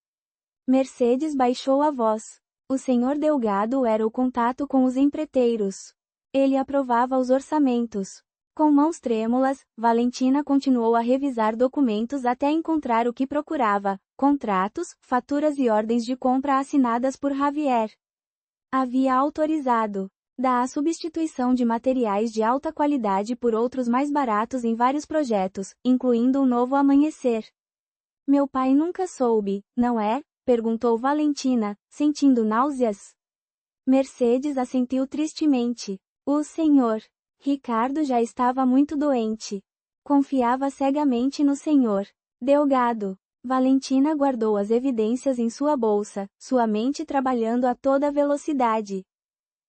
Mercedes baixou a voz. O senhor Delgado era o contato com os empreiteiros. Ele aprovava os orçamentos. Com mãos trêmulas, Valentina continuou a revisar documentos até encontrar o que procurava: contratos, faturas e ordens de compra assinadas por Javier. Havia autorizado a substituição de materiais de alta qualidade por outros mais baratos em vários projetos, incluindo o Novo Amanhecer. Meu pai nunca soube, não é? Perguntou Valentina, sentindo náuseas. Mercedes assentiu tristemente. O senhor Ricardo já estava muito doente. Confiava cegamente no senhor Delgado. Valentina guardou as evidências em sua bolsa, sua mente trabalhando a toda velocidade.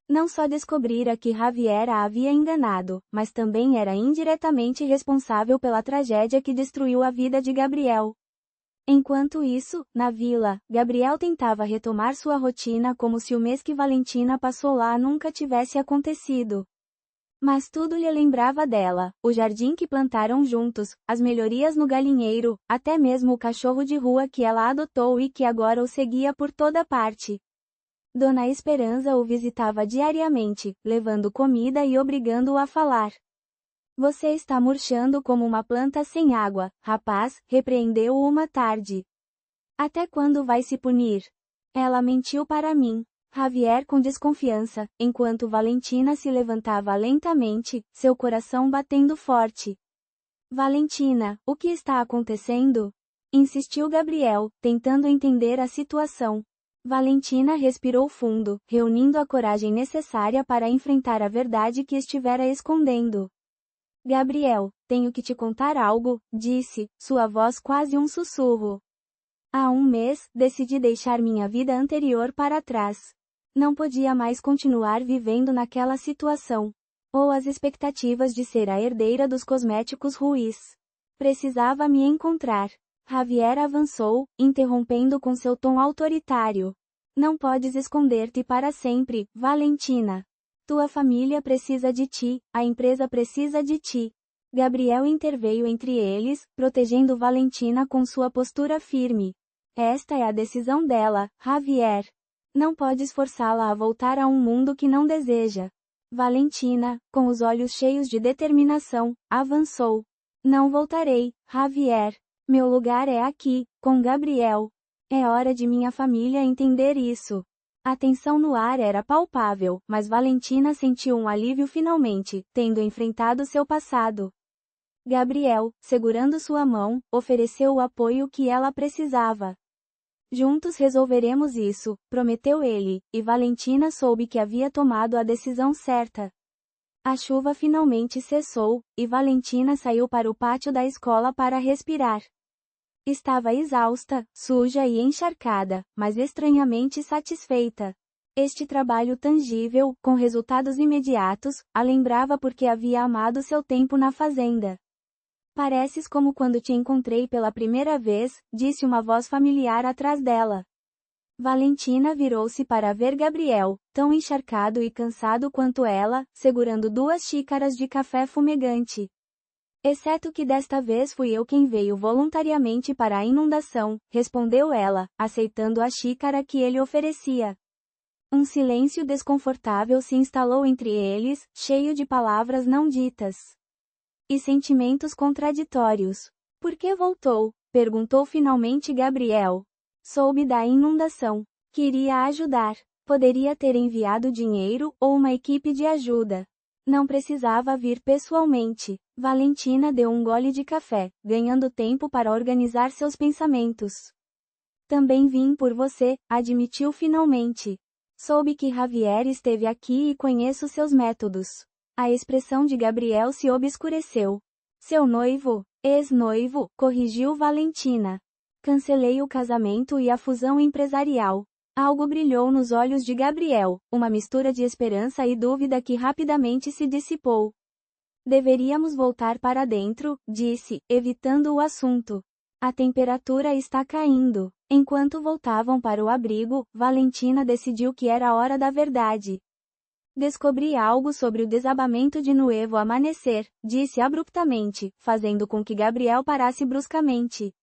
Não só descobrira que Javier a havia enganado, mas também era indiretamente responsável pela tragédia que destruiu a vida de Gabriel. Enquanto isso, na vila, Gabriel tentava retomar sua rotina como se o mês que Valentina passou lá nunca tivesse acontecido. Mas tudo lhe lembrava dela, o jardim que plantaram juntos, as melhorias no galinheiro, até mesmo o cachorro de rua que ela adotou e que agora o seguia por toda parte. Dona Esperança o visitava diariamente, levando comida e obrigando-o a falar. Você está murchando como uma planta sem água, rapaz, repreendeu-o uma tarde. Até quando vai se punir? Ela mentiu para mim. Javier com desconfiança, enquanto Valentina se levantava lentamente, seu coração batendo forte. Valentina, o que está acontecendo? Insistiu Gabriel, tentando entender a situação. Valentina respirou fundo, reunindo a coragem necessária para enfrentar a verdade que estivera escondendo. Gabriel, tenho que te contar algo, disse, sua voz quase um sussurro. Há um mês, decidi deixar minha vida anterior para trás. Não podia mais continuar vivendo naquela situação. Ou as expectativas de ser a herdeira dos Cosméticos Ruiz. Precisava me encontrar. Javier avançou, interrompendo com seu tom autoritário. Não podes esconder-te para sempre, Valentina. Tua família precisa de ti, a empresa precisa de ti. Gabriel interveio entre eles, protegendo Valentina com sua postura firme. Esta é a decisão dela, Javier. Não podes forçá-la a voltar a um mundo que não deseja. Valentina, com os olhos cheios de determinação, avançou. Não voltarei, Javier. Meu lugar é aqui, com Gabriel. É hora de minha família entender isso. A tensão no ar era palpável, mas Valentina sentiu um alívio finalmente, tendo enfrentado seu passado. Gabriel, segurando sua mão, ofereceu o apoio que ela precisava. Juntos resolveremos isso, prometeu ele, e Valentina soube que havia tomado a decisão certa. A chuva finalmente cessou, e Valentina saiu para o pátio da escola para respirar. Estava exausta, suja e encharcada, mas estranhamente satisfeita. Este trabalho tangível, com resultados imediatos, a lembrava porque havia amado seu tempo na fazenda. Pareces como quando te encontrei pela primeira vez, disse uma voz familiar atrás dela. Valentina virou-se para ver Gabriel, tão encharcado e cansado quanto ela, segurando 2 xícaras de café fumegante. Exceto que desta vez fui eu quem veio voluntariamente para a inundação, respondeu ela, aceitando a xícara que ele oferecia. Um silêncio desconfortável se instalou entre eles, cheio de palavras não ditas. E sentimentos contraditórios. Por que voltou? Perguntou finalmente Gabriel. Soube da inundação. Queria ajudar. Poderia ter enviado dinheiro ou uma equipe de ajuda. Não precisava vir pessoalmente. Valentina deu um gole de café, ganhando tempo para organizar seus pensamentos. Também vim por você, admitiu finalmente. Soube que Javier esteve aqui e conheço seus métodos. A expressão de Gabriel se obscureceu. Seu noivo, ex-noivo, corrigiu Valentina. Cancelei o casamento e a fusão empresarial. Algo brilhou nos olhos de Gabriel, uma mistura de esperança e dúvida que rapidamente se dissipou. Deveríamos voltar para dentro, disse, evitando o assunto. A temperatura está caindo. Enquanto voltavam para o abrigo, Valentina decidiu que era a hora da verdade. Descobri algo sobre o desabamento de Nuevo Amanhecer, disse abruptamente, fazendo com que Gabriel parasse bruscamente.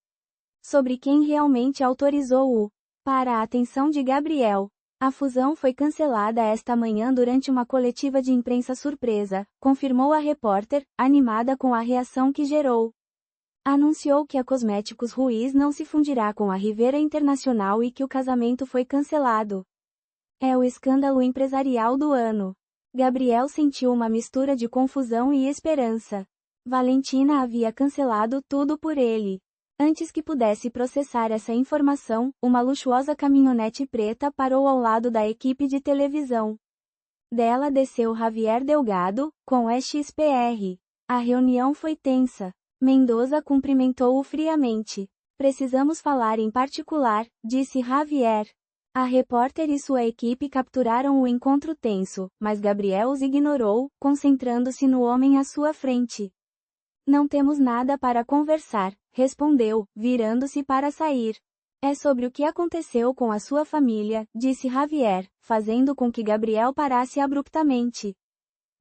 Sobre quem realmente autorizou-o. Para a atenção de Gabriel. A fusão foi cancelada esta manhã durante uma coletiva de imprensa surpresa, confirmou a repórter, animada com a reação que gerou. Anunciou que a Cosméticos Ruiz não se fundirá com a Rivera Internacional e que o casamento foi cancelado. É o escândalo empresarial do ano. Gabriel sentiu uma mistura de confusão e esperança. Valentina havia cancelado tudo por ele. Antes que pudesse processar essa informação, uma luxuosa caminhonete preta parou ao lado da equipe de televisão. Dela desceu Javier Delgado, com XPR. A reunião foi tensa. Mendoza cumprimentou-o friamente. Precisamos falar em particular, disse Javier. A repórter e sua equipe capturaram o encontro tenso, mas Gabriel os ignorou, concentrando-se no homem à sua frente. Não temos nada para conversar, respondeu, virando-se para sair. É sobre o que aconteceu com a sua família, disse Javier, fazendo com que Gabriel parasse abruptamente.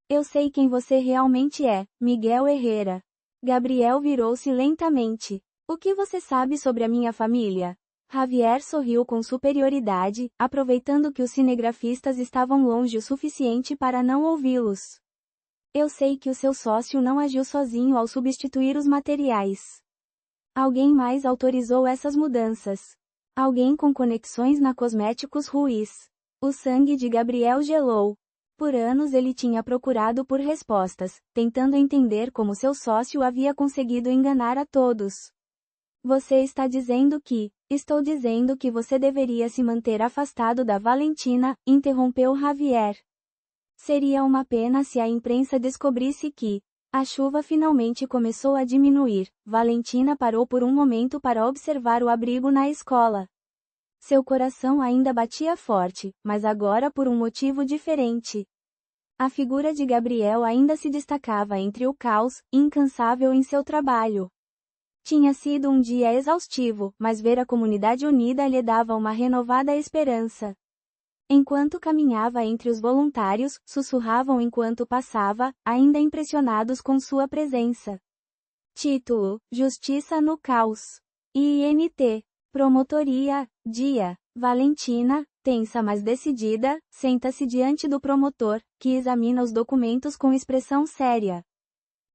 Eu sei quem você realmente é, Miguel Herrera. Gabriel virou-se lentamente. O que você sabe sobre a minha família? Javier sorriu com superioridade, aproveitando que os cinegrafistas estavam longe o suficiente para não ouvi-los. Eu sei que o seu sócio não agiu sozinho ao substituir os materiais. Alguém mais autorizou essas mudanças. Alguém com conexões na Cosméticos Ruiz. O sangue de Gabriel gelou. Por anos ele tinha procurado por respostas, tentando entender como seu sócio havia conseguido enganar a todos. Você está dizendo que... Estou dizendo que você deveria se manter afastado da Valentina, interrompeu Javier. Seria uma pena se a imprensa descobrisse que... A chuva finalmente começou a diminuir. Valentina parou por um momento para observar o abrigo na escola. Seu coração ainda batia forte, mas agora por um motivo diferente. A figura de Gabriel ainda se destacava entre o caos, incansável em seu trabalho. Tinha sido um dia exaustivo, mas ver a comunidade unida lhe dava uma renovada esperança. Enquanto caminhava entre os voluntários, sussurravam enquanto passava, ainda impressionados com sua presença. Título: Justiça no Caos. INT. Promotoria, dia. Valentina, tensa mas decidida, senta-se diante do promotor, que examina os documentos com expressão séria.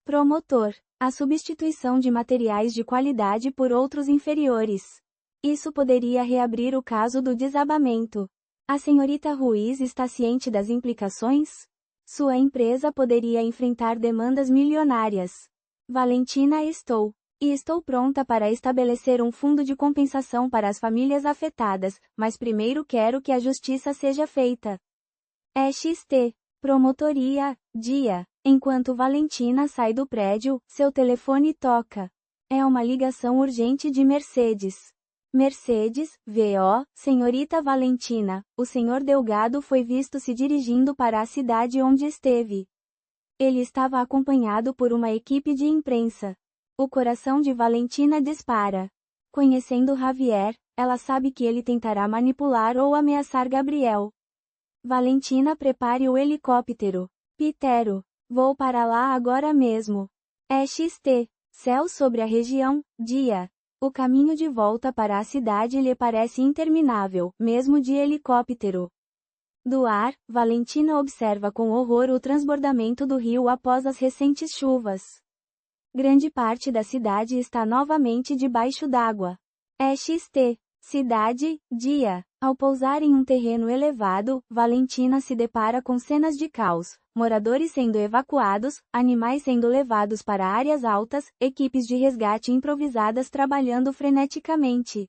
Promotor. A substituição de materiais de qualidade por outros inferiores. Isso poderia reabrir o caso do desabamento. A senhorita Ruiz está ciente das implicações? Sua empresa poderia enfrentar demandas milionárias. Valentina, estou. E estou pronta para estabelecer um fundo de compensação para as famílias afetadas, mas primeiro quero que a justiça seja feita. EXT. Promotoria, dia. Enquanto Valentina sai do prédio, seu telefone toca. É uma ligação urgente de Mercedes. Mercedes, VO, senhorita Valentina, o senhor Delgado foi visto se dirigindo para a cidade onde esteve. Ele estava acompanhado por uma equipe de imprensa. O coração de Valentina dispara. Conhecendo Javier, ela sabe que ele tentará manipular ou ameaçar Gabriel. Valentina, prepare o helicóptero. Pitero, vou para lá agora mesmo. EXT. Céu sobre a região, dia. O caminho de volta para a cidade lhe parece interminável, mesmo de helicóptero. Do ar, Valentina observa com horror o transbordamento do rio após as recentes chuvas. Grande parte da cidade está novamente debaixo d'água. EXT. Cidade, dia. Ao pousar em um terreno elevado, Valentina se depara com cenas de caos, moradores sendo evacuados, animais sendo levados para áreas altas, equipes de resgate improvisadas trabalhando freneticamente.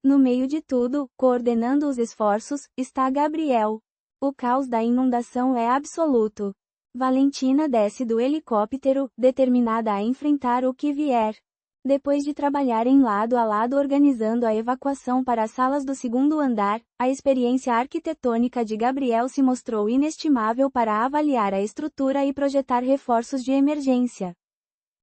No meio de tudo, coordenando os esforços, está Gabriel. O caos da inundação é absoluto. Valentina desce do helicóptero, determinada a enfrentar o que vier. Depois de trabalharem lado a lado organizando a evacuação para as salas do segundo andar, a experiência arquitetônica de Gabriel se mostrou inestimável para avaliar a estrutura e projetar reforços de emergência.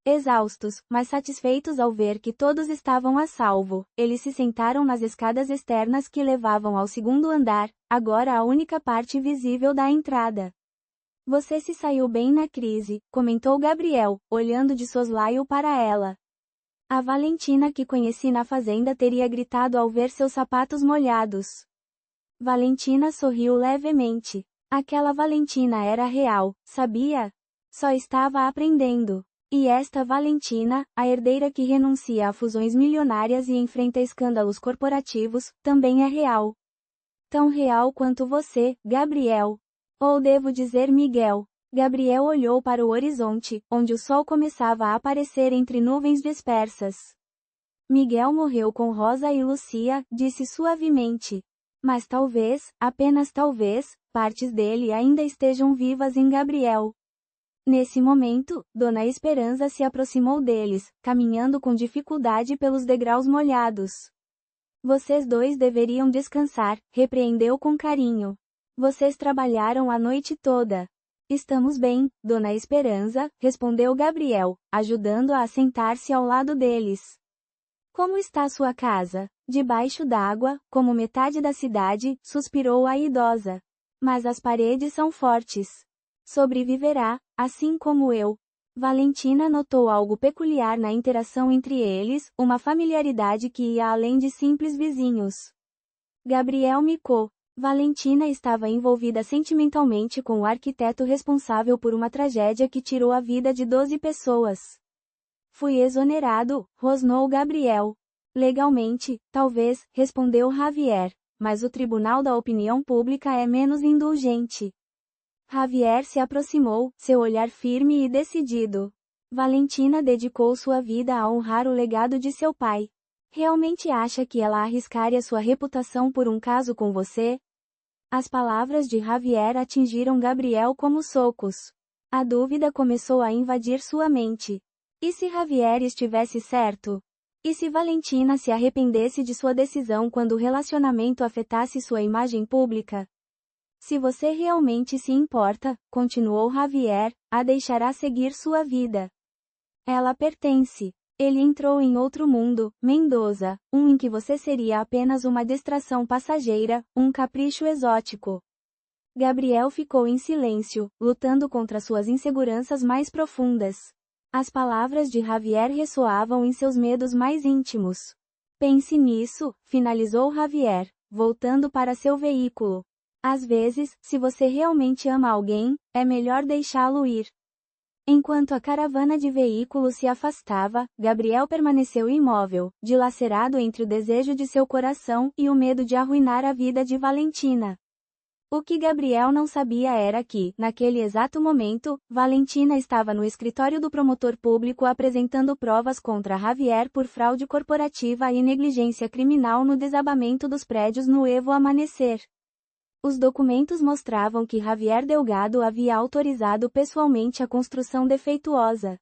Exaustos, mas satisfeitos ao ver que todos estavam a salvo, eles se sentaram nas escadas externas que levavam ao segundo andar, agora a única parte visível da entrada. Você se saiu bem na crise, comentou Gabriel, olhando de soslaio para ela. A Valentina que conheci na fazenda teria gritado ao ver seus sapatos molhados. Valentina sorriu levemente. Aquela Valentina era real, sabia? Só estava aprendendo. E esta Valentina, a herdeira que renuncia a fusões milionárias e enfrenta escândalos corporativos, também é real. Tão real quanto você, Gabriel. Ou devo dizer Miguel. Gabriel olhou para o horizonte, onde o sol começava a aparecer entre nuvens dispersas. Miguel morreu com Rosa e Lucia, disse suavemente. Mas talvez, apenas talvez, partes dele ainda estejam vivas em Gabriel. Nesse momento, Dona Esperança se aproximou deles, caminhando com dificuldade pelos degraus molhados. Vocês dois deveriam descansar, repreendeu com carinho. Vocês trabalharam a noite toda. Estamos bem, Dona Esperança, respondeu Gabriel, ajudando-a a sentar-se ao lado deles. Como está sua casa? Debaixo d'água, como metade da cidade, suspirou a idosa. Mas as paredes são fortes. Sobreviverá, assim como eu. Valentina notou algo peculiar na interação entre eles, uma familiaridade que ia além de simples vizinhos. Gabriel micou. Valentina estava envolvida sentimentalmente com o arquiteto responsável por uma tragédia que tirou a vida de 12 pessoas. Fui exonerado, rosnou Gabriel. Legalmente, talvez, respondeu Javier, mas o Tribunal da Opinião Pública é menos indulgente. Javier se aproximou, seu olhar firme e decidido. Valentina dedicou sua vida a honrar o legado de seu pai. Realmente acha que ela arriscaria sua reputação por um caso com você? As palavras de Javier atingiram Gabriel como socos. A dúvida começou a invadir sua mente. E se Javier estivesse certo? E se Valentina se arrependesse de sua decisão quando o relacionamento afetasse sua imagem pública? Se você realmente se importa, continuou Javier, a deixará seguir sua vida. Ela pertence. Ele entrou em outro mundo, Mendoza, um em que você seria apenas uma distração passageira, um capricho exótico. Gabriel ficou em silêncio, lutando contra suas inseguranças mais profundas. As palavras de Javier ressoavam em seus medos mais íntimos. Pense nisso, finalizou Javier, voltando para seu veículo. Às vezes, se você realmente ama alguém, é melhor deixá-lo ir. Enquanto a caravana de veículos se afastava, Gabriel permaneceu imóvel, dilacerado entre o desejo de seu coração e o medo de arruinar a vida de Valentina. O que Gabriel não sabia era que, naquele exato momento, Valentina estava no escritório do promotor público apresentando provas contra Javier por fraude corporativa e negligência criminal no desabamento dos prédios no Evo Amanhecer. Os documentos mostravam que Javier Delgado havia autorizado pessoalmente a construção defeituosa.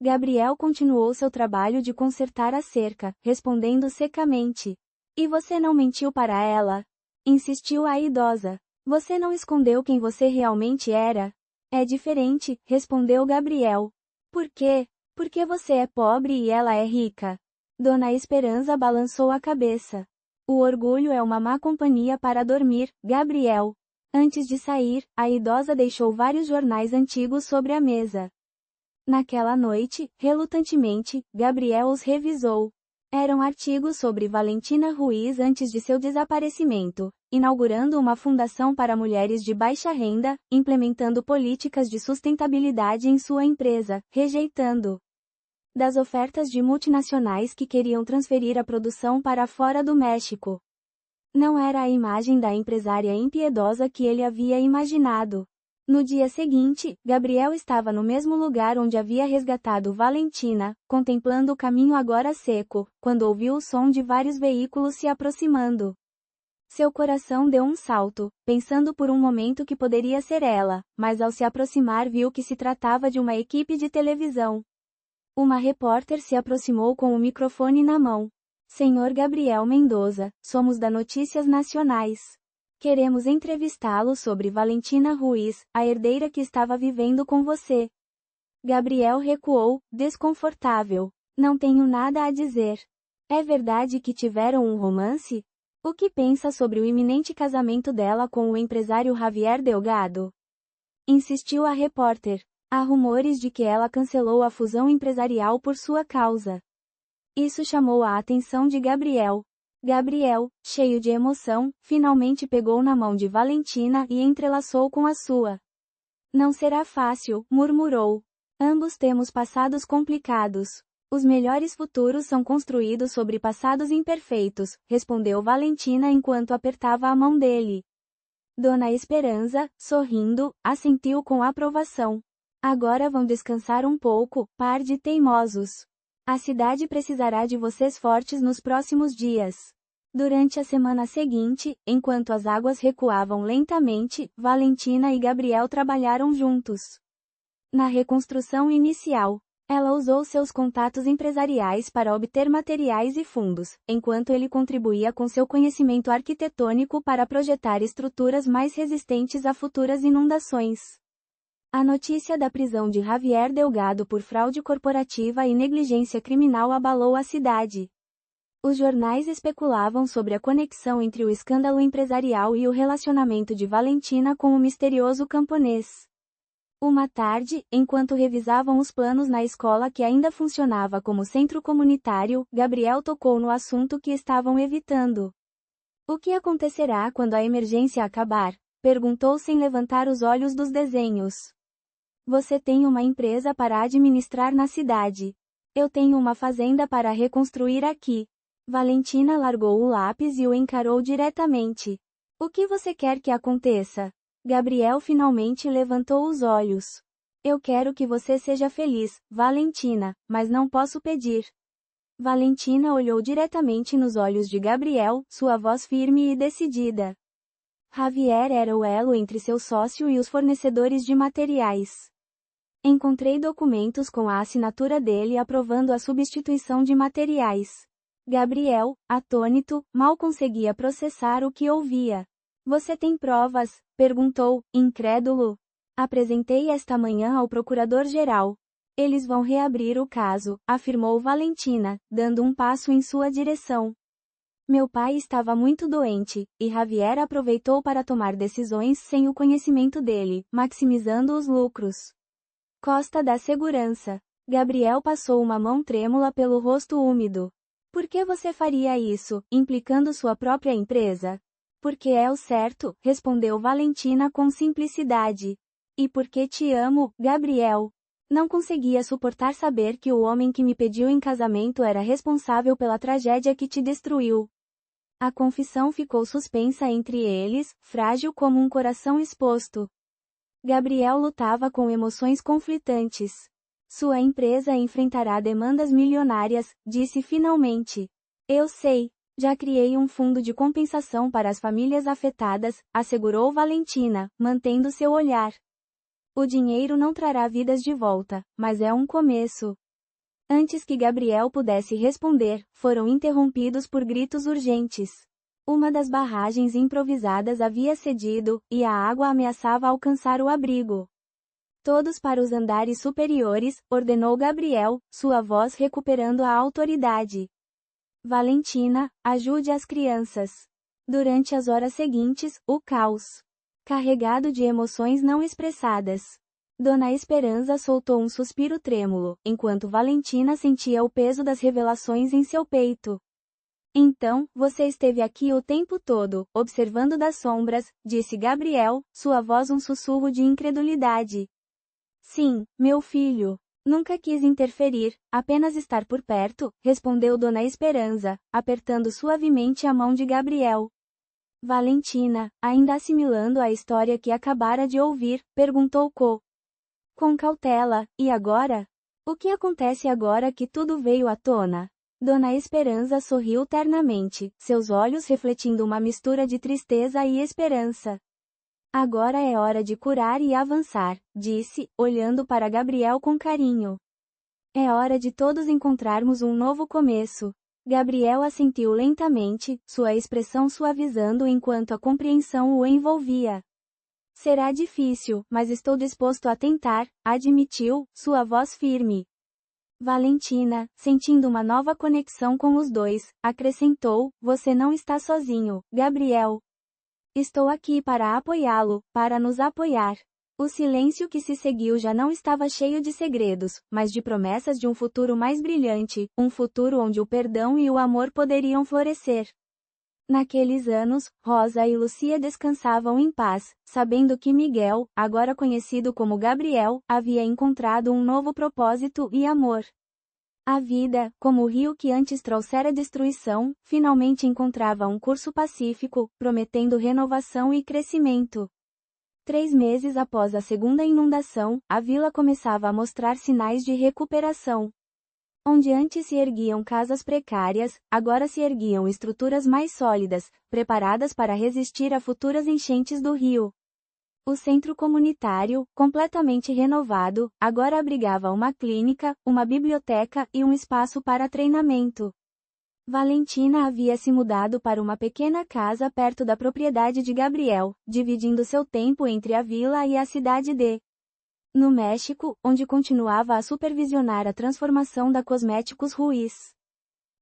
Gabriel continuou seu trabalho de consertar a cerca, respondendo secamente. E você não mentiu para ela? Insistiu a idosa. Você não escondeu quem você realmente era? É diferente, respondeu Gabriel. Por quê? Porque você é pobre e ela é rica. Dona Esperança balançou a cabeça. O orgulho é uma má companhia para dormir, Gabriel. Antes de sair, a idosa deixou vários jornais antigos sobre a mesa. Naquela noite, relutantemente, Gabriel os revisou. Eram artigos sobre Valentina Ruiz antes de seu desaparecimento, inaugurando uma fundação para mulheres de baixa renda, implementando políticas de sustentabilidade em sua empresa, rejeitando das ofertas de multinacionais que queriam transferir a produção para fora do México. Não era a imagem da empresária impiedosa que ele havia imaginado. No dia seguinte, Gabriel estava no mesmo lugar onde havia resgatado Valentina, contemplando o caminho agora seco, quando ouviu o som de vários veículos se aproximando. Seu coração deu um salto, pensando por um momento que poderia ser ela, mas ao se aproximar viu que se tratava de uma equipe de televisão. Uma repórter se aproximou com o microfone na mão. Senhor Gabriel Mendoza, somos da Notícias Nacionais. Queremos entrevistá-lo sobre Valentina Ruiz, a herdeira que estava vivendo com você. Gabriel recuou, desconfortável. Não tenho nada a dizer. É verdade que tiveram um romance? O que pensa sobre o iminente casamento dela com o empresário Javier Delgado? Insistiu a repórter. Há rumores de que ela cancelou a fusão empresarial por sua causa. Isso chamou a atenção de Gabriel. Gabriel, cheio de emoção, finalmente pegou na mão de Valentina e entrelaçou com a sua. Não será fácil, murmurou. Ambos temos passados complicados. Os melhores futuros são construídos sobre passados imperfeitos, respondeu Valentina enquanto apertava a mão dele. Dona Esperança, sorrindo, assentiu com aprovação. Agora vão descansar um pouco, par de teimosos. A cidade precisará de vocês fortes nos próximos dias. Durante a semana seguinte, enquanto as águas recuavam lentamente, Valentina e Gabriel trabalharam juntos. Na reconstrução inicial, ela usou seus contatos empresariais para obter materiais e fundos, enquanto ele contribuía com seu conhecimento arquitetônico para projetar estruturas mais resistentes a futuras inundações. A notícia da prisão de Javier Delgado por fraude corporativa e negligência criminal abalou a cidade. Os jornais especulavam sobre a conexão entre o escândalo empresarial e o relacionamento de Valentina com o misterioso camponês. Uma tarde, enquanto revisavam os planos na escola que ainda funcionava como centro comunitário, Gabriel tocou no assunto que estavam evitando. O que acontecerá quando a emergência acabar? Perguntou sem levantar os olhos dos desenhos. Você tem uma empresa para administrar na cidade. Eu tenho uma fazenda para reconstruir aqui. Valentina largou o lápis e o encarou diretamente. O que você quer que aconteça? Gabriel finalmente levantou os olhos. Eu quero que você seja feliz, Valentina, mas não posso pedir. Valentina olhou diretamente nos olhos de Gabriel, sua voz firme e decidida. Javier era o elo entre seu sócio e os fornecedores de materiais. Encontrei documentos com a assinatura dele aprovando a substituição de materiais. Gabriel, atônito, mal conseguia processar o que ouvia. Você tem provas? Perguntou, incrédulo. Apresentei esta manhã ao procurador-geral. Eles vão reabrir o caso, afirmou Valentina, dando um passo em sua direção. Meu pai estava muito doente, e Javier aproveitou para tomar decisões sem o conhecimento dele, maximizando os lucros. Costa da Segurança. Gabriel passou uma mão trêmula pelo rosto úmido. Por que você faria isso, implicando sua própria empresa? Porque é o certo, respondeu Valentina com simplicidade. E porque te amo, Gabriel. Não conseguia suportar saber que o homem que me pediu em casamento era responsável pela tragédia que te destruiu. A confissão ficou suspensa entre eles, frágil como um coração exposto. Gabriel lutava com emoções conflitantes. Sua empresa enfrentará demandas milionárias, disse finalmente. Eu sei. Já criei um fundo de compensação para as famílias afetadas, assegurou Valentina, mantendo seu olhar. O dinheiro não trará vidas de volta, mas é um começo. Antes que Gabriel pudesse responder, foram interrompidos por gritos urgentes. Uma das barragens improvisadas havia cedido, e a água ameaçava alcançar o abrigo. Todos para os andares superiores, ordenou Gabriel, sua voz recuperando a autoridade. Valentina, ajude as crianças. Durante as horas seguintes, o caos. Carregado de emoções não expressadas. Dona Esperança soltou um suspiro trêmulo, enquanto Valentina sentia o peso das revelações em seu peito. Então, você esteve aqui o tempo todo, observando das sombras, disse Gabriel, sua voz um sussurro de incredulidade. Sim, meu filho. Nunca quis interferir, apenas estar por perto, respondeu Dona Esperança, apertando suavemente a mão de Gabriel. Valentina, ainda assimilando a história que acabara de ouvir, perguntou com cautela, e agora? O que acontece agora que tudo veio à tona? Dona Esperança sorriu ternamente, seus olhos refletindo uma mistura de tristeza e esperança. Agora é hora de curar e avançar, disse, olhando para Gabriel com carinho. É hora de todos encontrarmos um novo começo. Gabriel assentiu lentamente, sua expressão suavizando enquanto a compreensão o envolvia. Será difícil, mas estou disposto a tentar, admitiu, sua voz firme. Valentina, sentindo uma nova conexão com os dois, acrescentou, você não está sozinho, Gabriel. Estou aqui para apoiá-lo, para nos apoiar. O silêncio que se seguiu já não estava cheio de segredos, mas de promessas de um futuro mais brilhante, um futuro onde o perdão e o amor poderiam florescer. Naqueles anos, Rosa e Lucia descansavam em paz, sabendo que Miguel, agora conhecido como Gabriel, havia encontrado um novo propósito e amor. A vida, como o rio que antes trouxera destruição, finalmente encontrava um curso pacífico, prometendo renovação e crescimento. 3 meses após a segunda inundação, a vila começava a mostrar sinais de recuperação. Onde antes se erguiam casas precárias, agora se erguiam estruturas mais sólidas, preparadas para resistir a futuras enchentes do rio. O centro comunitário, completamente renovado, agora abrigava uma clínica, uma biblioteca e um espaço para treinamento. Valentina havia se mudado para uma pequena casa perto da propriedade de Gabriel, dividindo seu tempo entre a vila e a cidade no México, onde continuava a supervisionar a transformação da Cosméticos Ruiz.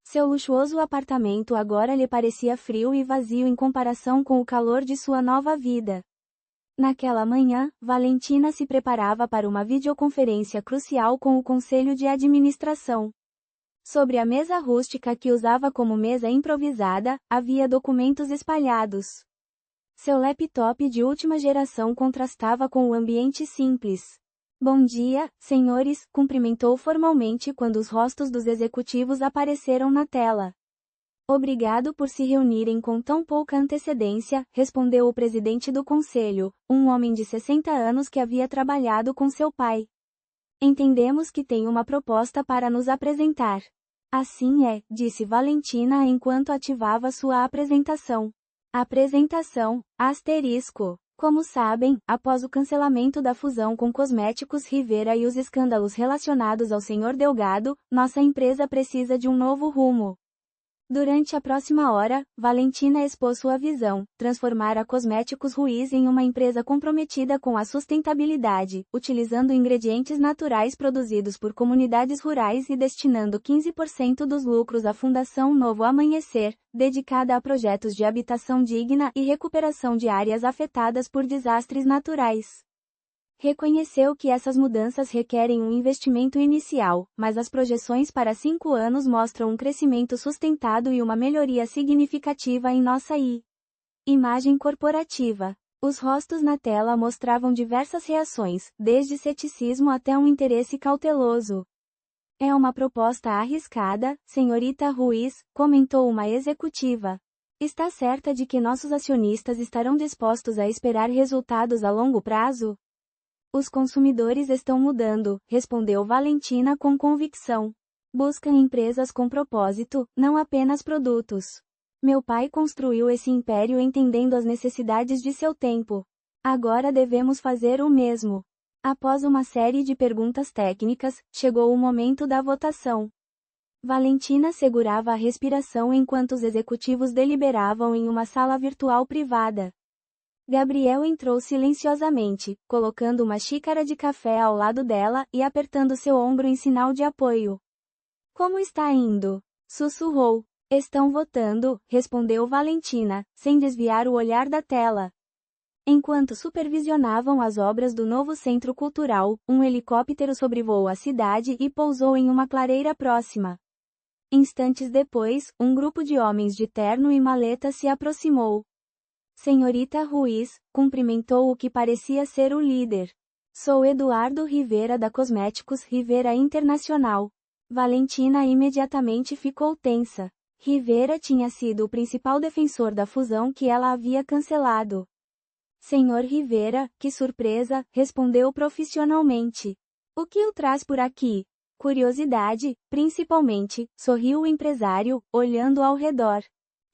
Seu luxuoso apartamento agora lhe parecia frio e vazio em comparação com o calor de sua nova vida. Naquela manhã, Valentina se preparava para uma videoconferência crucial com o Conselho de Administração. Sobre a mesa rústica que usava como mesa improvisada, havia documentos espalhados. Seu laptop de última geração contrastava com o ambiente simples. Bom dia, senhores, cumprimentou formalmente quando os rostos dos executivos apareceram na tela. Obrigado por se reunirem com tão pouca antecedência, respondeu o presidente do conselho, um homem de 60 anos que havia trabalhado com seu pai. Entendemos que tem uma proposta para nos apresentar. Assim é, disse Valentina enquanto ativava sua apresentação. Apresentação, asterisco. Como sabem, após o cancelamento da fusão com Cosméticos Rivera e os escândalos relacionados ao Sr. Delgado, nossa empresa precisa de um novo rumo. Durante a próxima hora, Valentina expôs sua visão, transformar a Cosméticos Ruiz em uma empresa comprometida com a sustentabilidade, utilizando ingredientes naturais produzidos por comunidades rurais e destinando 15% dos lucros à Fundação Novo Amanhecer, dedicada a projetos de habitação digna e recuperação de áreas afetadas por desastres naturais. Reconheceu que essas mudanças requerem um investimento inicial, mas as projeções para 5 anos mostram um crescimento sustentado e uma melhoria significativa em nossa imagem corporativa. Os rostos na tela mostravam diversas reações, desde ceticismo até um interesse cauteloso. É uma proposta arriscada, senhorita Ruiz, comentou uma executiva. Está certa de que nossos acionistas estarão dispostos a esperar resultados a longo prazo? Os consumidores estão mudando, respondeu Valentina com convicção. Buscam empresas com propósito, não apenas produtos. Meu pai construiu esse império entendendo as necessidades de seu tempo. Agora devemos fazer o mesmo. Após uma série de perguntas técnicas, chegou o momento da votação. Valentina segurava a respiração enquanto os executivos deliberavam em uma sala virtual privada. Gabriel entrou silenciosamente, colocando uma xícara de café ao lado dela e apertando seu ombro em sinal de apoio. Como está indo? Sussurrou. Estão votando, respondeu Valentina, sem desviar o olhar da tela. Enquanto supervisionavam as obras do novo centro cultural, um helicóptero sobrevoou a cidade e pousou em uma clareira próxima. Instantes depois, um grupo de homens de terno e maleta se aproximou. Senhorita Ruiz, cumprimentou o que parecia ser o líder. Sou Eduardo Rivera da Cosméticos Rivera Internacional. Valentina imediatamente ficou tensa. Rivera tinha sido o principal defensor da fusão que ela havia cancelado. Senhor Rivera, que surpresa, respondeu profissionalmente. O que o traz por aqui? Curiosidade, principalmente, sorriu o empresário, olhando ao redor.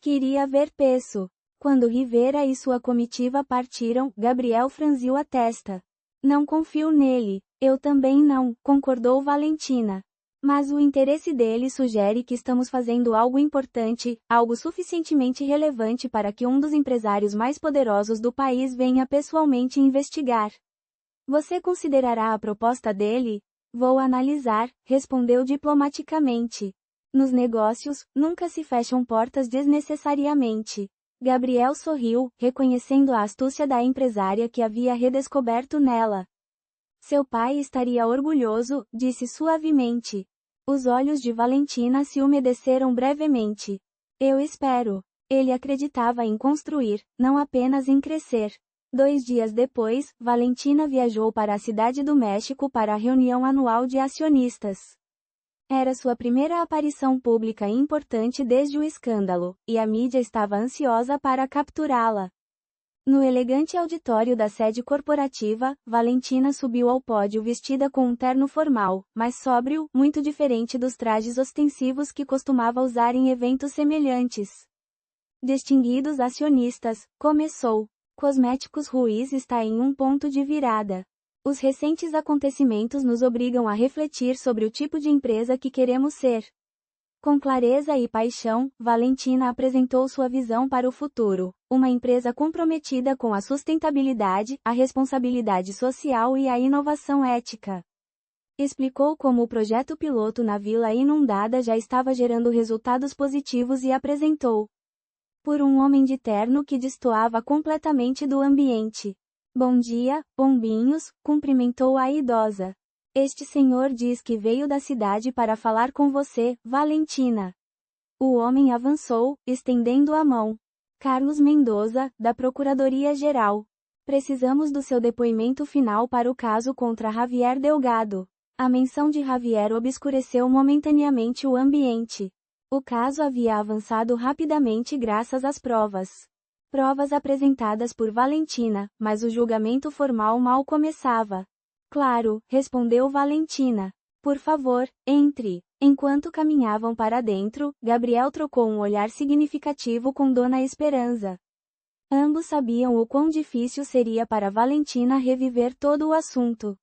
Queria ver Peço. Quando Rivera e sua comitiva partiram, Gabriel franziu a testa. Não confio nele. Eu também não, concordou Valentina. Mas o interesse dele sugere que estamos fazendo algo importante, algo suficientemente relevante para que um dos empresários mais poderosos do país venha pessoalmente investigar. Você considerará a proposta dele? Vou analisar, respondeu diplomaticamente. Nos negócios, nunca se fecham portas desnecessariamente. Gabriel sorriu, reconhecendo a astúcia da empresária que havia redescoberto nela. Seu pai estaria orgulhoso, disse suavemente. Os olhos de Valentina se umedeceram brevemente. Eu espero. Ele acreditava em construir, não apenas em crescer. 2 dias depois, Valentina viajou para a cidade do México para a reunião anual de acionistas. Era sua primeira aparição pública importante desde o escândalo, e a mídia estava ansiosa para capturá-la. No elegante auditório da sede corporativa, Valentina subiu ao pódio vestida com um terno formal, mas sóbrio, muito diferente dos trajes ostensivos que costumava usar em eventos semelhantes. Distinguidos acionistas, começou. Cosméticos Ruiz está em um ponto de virada. Os recentes acontecimentos nos obrigam a refletir sobre o tipo de empresa que queremos ser. Com clareza e paixão, Valentina apresentou sua visão para o futuro, uma empresa comprometida com a sustentabilidade, a responsabilidade social e a inovação ética. Explicou como o projeto piloto na Vila Inundada já estava gerando resultados positivos e apresentou por um homem de terno que destoava completamente do ambiente. Bom dia, bombinhos, cumprimentou a idosa. Este senhor diz que veio da cidade para falar com você, Valentina. O homem avançou, estendendo a mão. Carlos Mendoza, da Procuradoria-Geral. Precisamos do seu depoimento final para o caso contra Javier Delgado. A menção de Javier obscureceu momentaneamente o ambiente. O caso havia avançado rapidamente graças às provas. Provas apresentadas por Valentina, mas o julgamento formal mal começava. Claro, respondeu Valentina. Por favor, entre. Enquanto caminhavam para dentro, Gabriel trocou um olhar significativo com Dona Esperança. Ambos sabiam o quão difícil seria para Valentina reviver todo o assunto.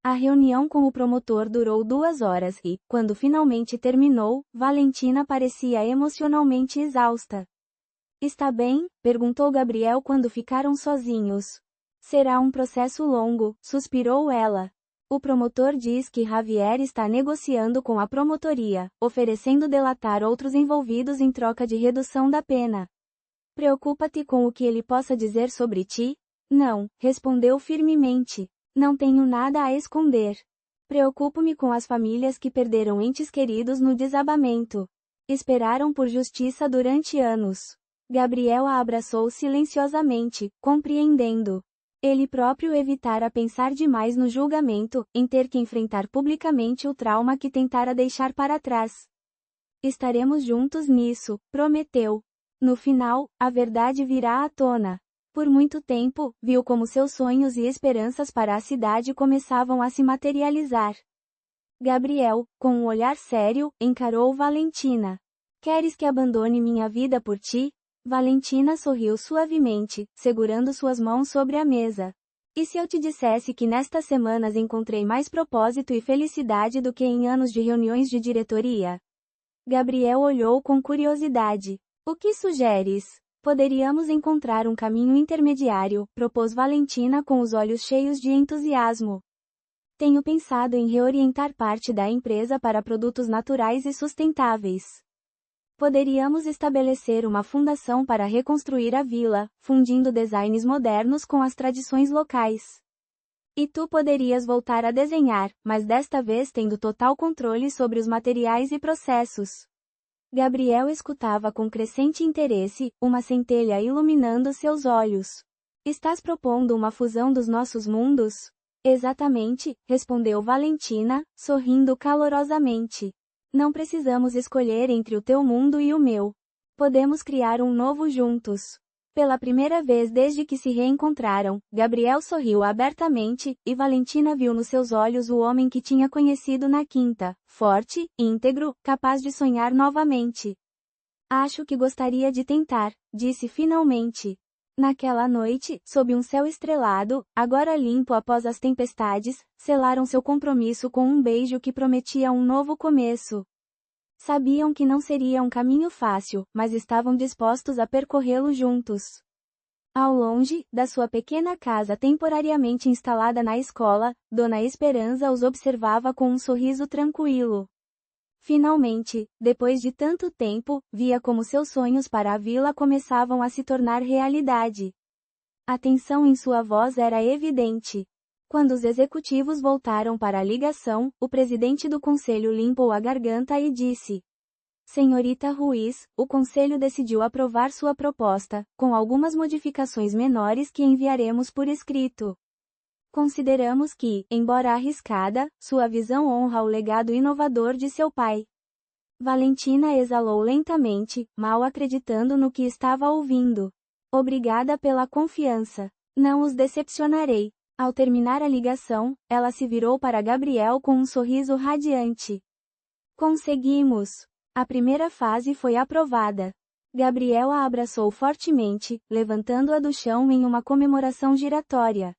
A reunião com o promotor durou 2 horas e, quando finalmente terminou, Valentina parecia emocionalmente exausta. Está bem? Perguntou Gabriel quando ficaram sozinhos. Será um processo longo, suspirou ela. O promotor diz que Javier está negociando com a promotoria, oferecendo delatar outros envolvidos em troca de redução da pena. Preocupa-te com o que ele possa dizer sobre ti? Não, respondeu firmemente. Não tenho nada a esconder. Preocupo-me com as famílias que perderam entes queridos no desabamento. Esperaram por justiça durante anos. Gabriel a abraçou silenciosamente, compreendendo. Ele próprio evitara pensar demais no julgamento, em ter que enfrentar publicamente o trauma que tentara deixar para trás. Estaremos juntos nisso, prometeu. No final, a verdade virá à tona. Por muito tempo, viu como seus sonhos e esperanças para a cidade começavam a se materializar. Gabriel, com um olhar sério, encarou Valentina. Queres que abandone minha vida por ti? Valentina sorriu suavemente, segurando suas mãos sobre a mesa. E se eu te dissesse que nestas semanas encontrei mais propósito e felicidade do que em anos de reuniões de diretoria? Gabriel olhou com curiosidade. O que sugeres? Poderíamos encontrar um caminho intermediário, propôs Valentina com os olhos cheios de entusiasmo. Tenho pensado em reorientar parte da empresa para produtos naturais e sustentáveis. Poderíamos estabelecer uma fundação para reconstruir a vila, fundindo designs modernos com as tradições locais. E tu poderias voltar a desenhar, mas desta vez tendo total controle sobre os materiais e processos. Gabriel escutava com crescente interesse, uma centelha iluminando seus olhos. Estás propondo uma fusão dos nossos mundos? Exatamente, respondeu Valentina, sorrindo calorosamente. Não precisamos escolher entre o teu mundo e o meu. Podemos criar um novo juntos. Pela primeira vez desde que se reencontraram, Gabriel sorriu abertamente, e Valentina viu nos seus olhos o homem que tinha conhecido na quinta, forte, íntegro, capaz de sonhar novamente. Acho que gostaria de tentar, disse finalmente. Naquela noite, sob um céu estrelado, agora limpo após as tempestades, selaram seu compromisso com um beijo que prometia um novo começo. Sabiam que não seria um caminho fácil, mas estavam dispostos a percorrê-lo juntos. Ao longe, da sua pequena casa temporariamente instalada na escola, Dona Esperança os observava com um sorriso tranquilo. Finalmente, depois de tanto tempo, via como seus sonhos para a vila começavam a se tornar realidade. A tensão em sua voz era evidente. Quando os executivos voltaram para a ligação, o presidente do conselho limpou a garganta e disse: Senhorita Ruiz, o conselho decidiu aprovar sua proposta, com algumas modificações menores que enviaremos por escrito. Consideramos que, embora arriscada, sua visão honra o legado inovador de seu pai. Valentina exalou lentamente, mal acreditando no que estava ouvindo. Obrigada pela confiança. Não os decepcionarei. Ao terminar a ligação, ela se virou para Gabriel com um sorriso radiante. Conseguimos! A primeira fase foi aprovada. Gabriel a abraçou fortemente, levantando-a do chão em uma comemoração giratória.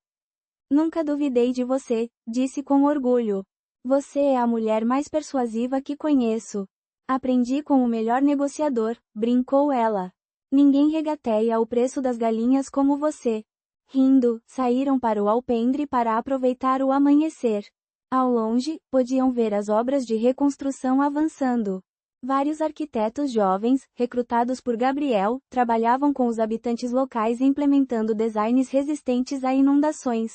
Nunca duvidei de você, disse com orgulho. Você é a mulher mais persuasiva que conheço. Aprendi com o melhor negociador, brincou ela. Ninguém regateia o preço das galinhas como você. Rindo, saíram para o alpendre para aproveitar o amanhecer. Ao longe, podiam ver as obras de reconstrução avançando. Vários arquitetos jovens, recrutados por Gabriel, trabalhavam com os habitantes locais implementando designs resistentes a inundações.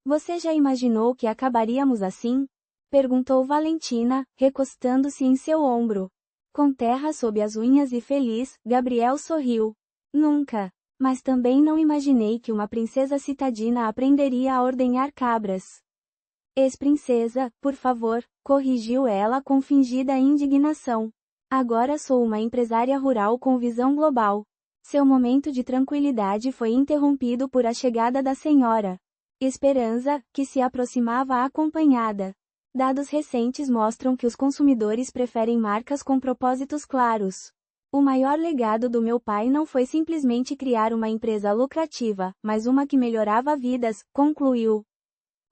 Você já imaginou que acabaríamos assim? Perguntou Valentina, recostando-se em seu ombro. Com terra sob as unhas e feliz, Gabriel sorriu. Nunca. Mas também não imaginei que uma princesa citadina aprenderia a ordenhar cabras. Ex-princesa, por favor, corrigiu ela com fingida indignação. Agora sou uma empresária rural com visão global. Seu momento de tranquilidade foi interrompido por a chegada da senhora Esperança, que se aproximava acompanhada. Dados recentes mostram que os consumidores preferem marcas com propósitos claros. O maior legado do meu pai não foi simplesmente criar uma empresa lucrativa, mas uma que melhorava vidas, concluiu.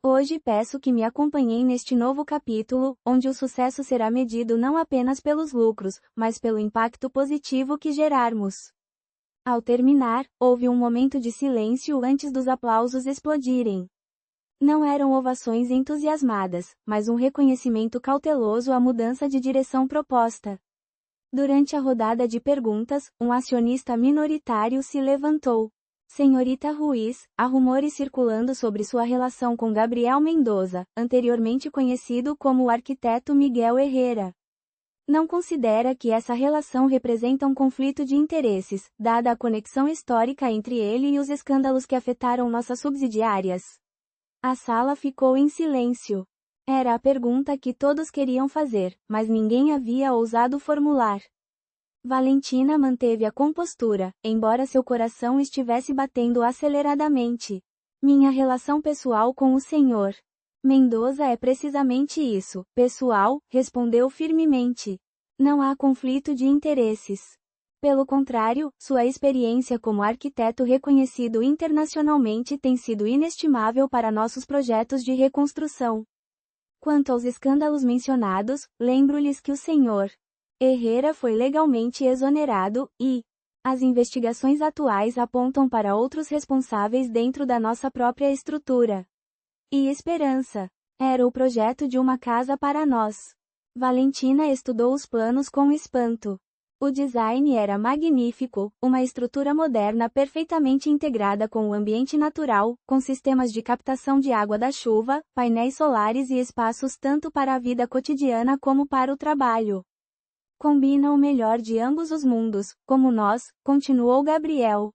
Hoje peço que me acompanhem neste novo capítulo, onde o sucesso será medido não apenas pelos lucros, mas pelo impacto positivo que gerarmos. Ao terminar, houve um momento de silêncio antes dos aplausos explodirem. Não eram ovações entusiasmadas, mas um reconhecimento cauteloso à mudança de direção proposta. Durante a rodada de perguntas, um acionista minoritário se levantou. Senhorita Ruiz, há rumores circulando sobre sua relação com Gabriel Mendoza, anteriormente conhecido como o arquiteto Miguel Herrera. Não considera que essa relação representa um conflito de interesses, dada a conexão histórica entre ele e os escândalos que afetaram nossas subsidiárias? A sala ficou em silêncio. Era a pergunta que todos queriam fazer, mas ninguém havia ousado formular. Valentina manteve a compostura, embora seu coração estivesse batendo aceleradamente. Minha relação pessoal com o Sr. Mendoza é precisamente isso, pessoal, respondeu firmemente. Não há conflito de interesses. Pelo contrário, sua experiência como arquiteto reconhecido internacionalmente tem sido inestimável para nossos projetos de reconstrução. Quanto aos escândalos mencionados, lembro-lhes que o Sr. Herrera foi legalmente exonerado, e as investigações atuais apontam para outros responsáveis dentro da nossa própria estrutura. E esperança. Era o projeto de uma casa para nós. Valentina estudou os planos com espanto. O design era magnífico, uma estrutura moderna perfeitamente integrada com o ambiente natural, com sistemas de captação de água da chuva, painéis solares e espaços tanto para a vida cotidiana como para o trabalho. Combina o melhor de ambos os mundos, como nós, continuou Gabriel.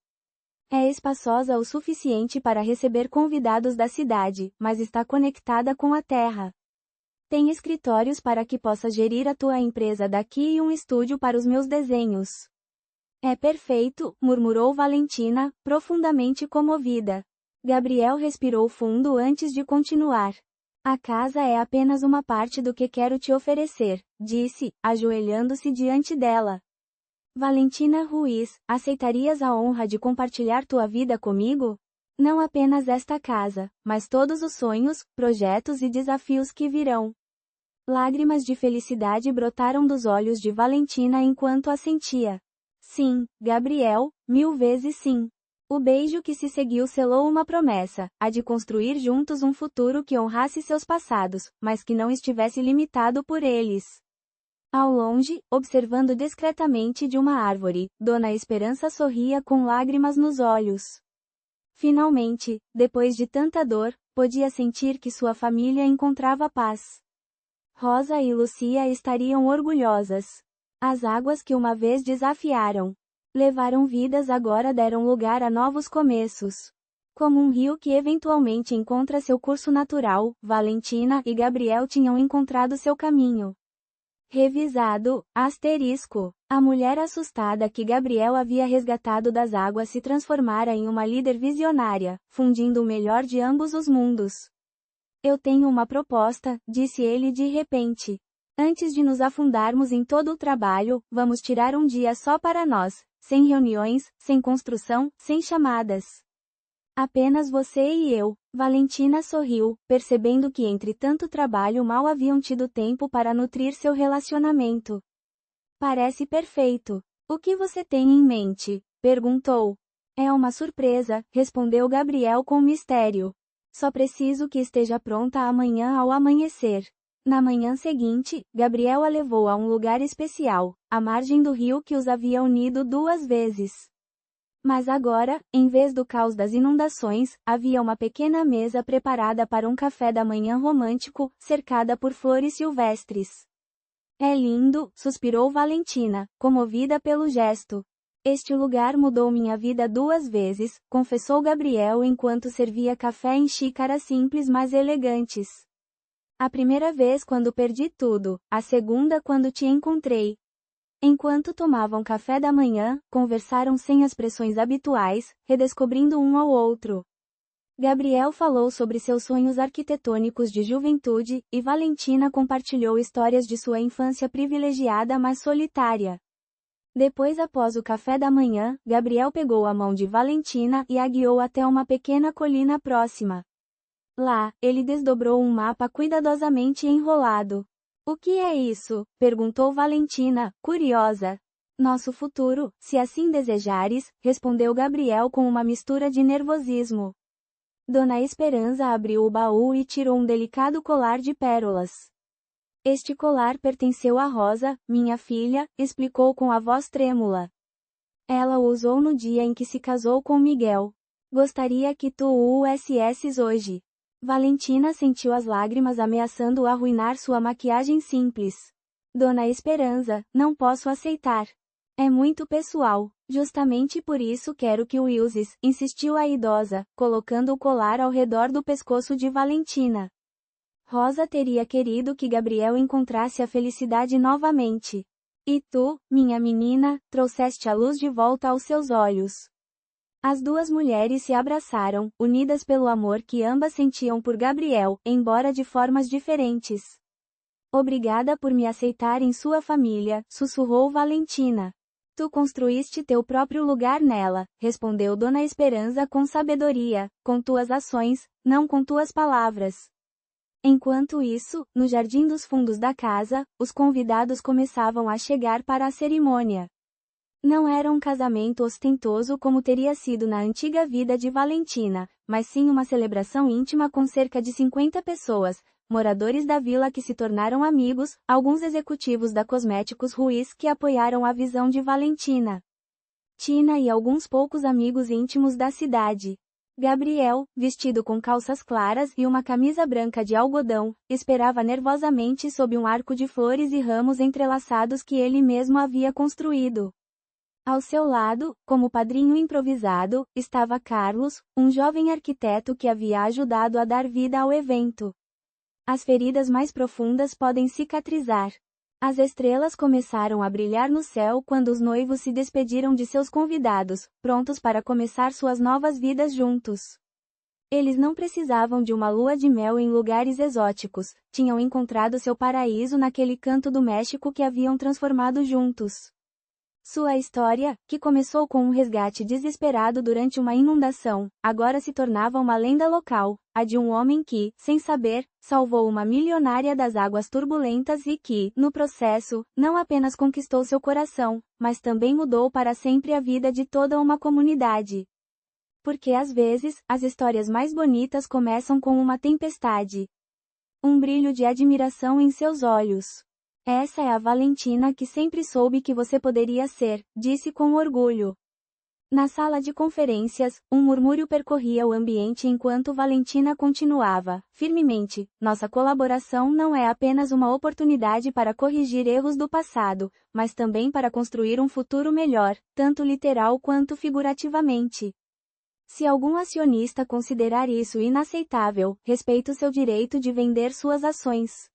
É espaçosa o suficiente para receber convidados da cidade, mas está conectada com a terra. Tem escritórios para que possa gerir a tua empresa daqui e um estúdio para os meus desenhos. É perfeito, murmurou Valentina, profundamente comovida. Gabriel respirou fundo antes de continuar. A casa é apenas uma parte do que quero te oferecer, disse, ajoelhando-se diante dela. Valentina Ruiz, aceitarias a honra de compartilhar tua vida comigo? Não apenas esta casa, mas todos os sonhos, projetos e desafios que virão. Lágrimas de felicidade brotaram dos olhos de Valentina enquanto assentia. Sim, Gabriel, 1000 vezes sim. O beijo que se seguiu selou uma promessa, a de construir juntos um futuro que honrasse seus passados, mas que não estivesse limitado por eles. Ao longe, observando discretamente de uma árvore, Dona Esperança sorria com lágrimas nos olhos. Finalmente, depois de tanta dor, podia sentir que sua família encontrava paz. Rosa e Lucia estariam orgulhosas. As águas que uma vez desafiaram, levaram vidas agora deram lugar a novos começos. Como um rio que eventualmente encontra seu curso natural, Valentina e Gabriel tinham encontrado seu caminho. Revisado, asterisco. A mulher assustada que Gabriel havia resgatado das águas se transformara em uma líder visionária, fundindo o melhor de ambos os mundos. Eu tenho uma proposta, disse ele de repente. Antes de nos afundarmos em todo o trabalho, vamos tirar um dia só para nós, sem reuniões, sem construção, sem chamadas. Apenas você e eu. Valentina sorriu, percebendo que entre tanto trabalho mal haviam tido tempo para nutrir seu relacionamento. Parece perfeito. O que você tem em mente? Perguntou. É uma surpresa, respondeu Gabriel com mistério. Só preciso que esteja pronta amanhã ao amanhecer. Na manhã seguinte, Gabriel a levou a um lugar especial, à margem do rio que os havia unido 2 vezes. Mas agora, em vez do caos das inundações, havia uma pequena mesa preparada para um café da manhã romântico, cercada por flores silvestres. É lindo, suspirou Valentina, comovida pelo gesto. Este lugar mudou minha vida 2 vezes, confessou Gabriel enquanto servia café em xícaras simples mas elegantes. A primeira vez quando perdi tudo, a segunda quando te encontrei. Enquanto tomavam café da manhã, conversaram sem as pressões habituais, redescobrindo um ao outro. Gabriel falou sobre seus sonhos arquitetônicos de juventude, e Valentina compartilhou histórias de sua infância privilegiada mas solitária. Depois, após o café da manhã, Gabriel pegou a mão de Valentina e a guiou até uma pequena colina próxima. Lá, ele desdobrou um mapa cuidadosamente enrolado. O que é isso? Perguntou Valentina, curiosa. Nosso futuro, se assim desejares, respondeu Gabriel com uma mistura de nervosismo. Dona Esperança abriu o baú e tirou um delicado colar de pérolas. Este colar pertenceu a Rosa, minha filha, explicou com a voz trêmula. Ela o usou no dia em que se casou com Miguel. Gostaria que tu o usesses hoje. Valentina sentiu as lágrimas ameaçando arruinar sua maquiagem simples. Dona Esperança, não posso aceitar. É muito pessoal. Justamente por isso quero que o uses, insistiu a idosa, colocando o colar ao redor do pescoço de Valentina. Rosa teria querido que Gabriel encontrasse a felicidade novamente. E tu, minha menina, trouxeste a luz de volta aos seus olhos. As duas mulheres se abraçaram, unidas pelo amor que ambas sentiam por Gabriel, embora de formas diferentes. Obrigada por me aceitar em sua família, sussurrou Valentina. Tu construíste teu próprio lugar nela, respondeu Dona Esperança com sabedoria, com tuas ações, não com tuas palavras. Enquanto isso, no jardim dos fundos da casa, os convidados começavam a chegar para a cerimônia. Não era um casamento ostentoso como teria sido na antiga vida de Valentina, mas sim uma celebração íntima com cerca de 50 pessoas, moradores da vila que se tornaram amigos, alguns executivos da Cosméticos Ruiz que apoiaram a visão de Valentina. Tina e alguns poucos amigos íntimos da cidade. Gabriel, vestido com calças claras e uma camisa branca de algodão, esperava nervosamente sob um arco de flores e ramos entrelaçados que ele mesmo havia construído. Ao seu lado, como padrinho improvisado, estava Carlos, um jovem arquiteto que havia ajudado a dar vida ao evento. As feridas mais profundas podem cicatrizar. As estrelas começaram a brilhar no céu quando os noivos se despediram de seus convidados, prontos para começar suas novas vidas juntos. Eles não precisavam de uma lua de mel em lugares exóticos, tinham encontrado seu paraíso naquele canto do México que haviam transformado juntos. Sua história, que começou com um resgate desesperado durante uma inundação, agora se tornava uma lenda local, a de um homem que, sem saber, salvou uma milionária das águas turbulentas e que, no processo, não apenas conquistou seu coração, mas também mudou para sempre a vida de toda uma comunidade. Porque às vezes, as histórias mais bonitas começam com uma tempestade. Um brilho de admiração em seus olhos. Essa é a Valentina que sempre soube que você poderia ser, disse com orgulho. Na sala de conferências, um murmúrio percorria o ambiente enquanto Valentina continuava, firmemente, nossa colaboração não é apenas uma oportunidade para corrigir erros do passado, mas também para construir um futuro melhor, tanto literal quanto figurativamente. Se algum acionista considerar isso inaceitável, respeito seu direito de vender suas ações.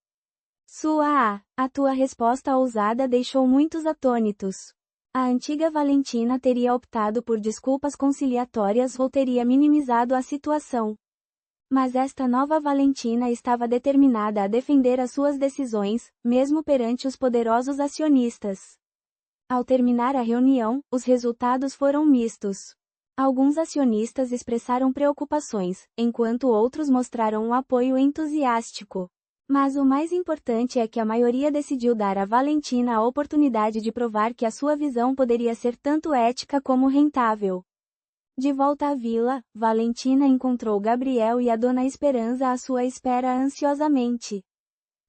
A tua resposta ousada deixou muitos atônitos. A antiga Valentina teria optado por desculpas conciliatórias ou teria minimizado a situação. Mas esta nova Valentina estava determinada a defender as suas decisões, mesmo perante os poderosos acionistas. Ao terminar a reunião, os resultados foram mistos. Alguns acionistas expressaram preocupações, enquanto outros mostraram um apoio entusiástico. Mas o mais importante é que a maioria decidiu dar a Valentina a oportunidade de provar que a sua visão poderia ser tanto ética como rentável. De volta à vila, Valentina encontrou Gabriel e a Dona Esperança à sua espera ansiosamente.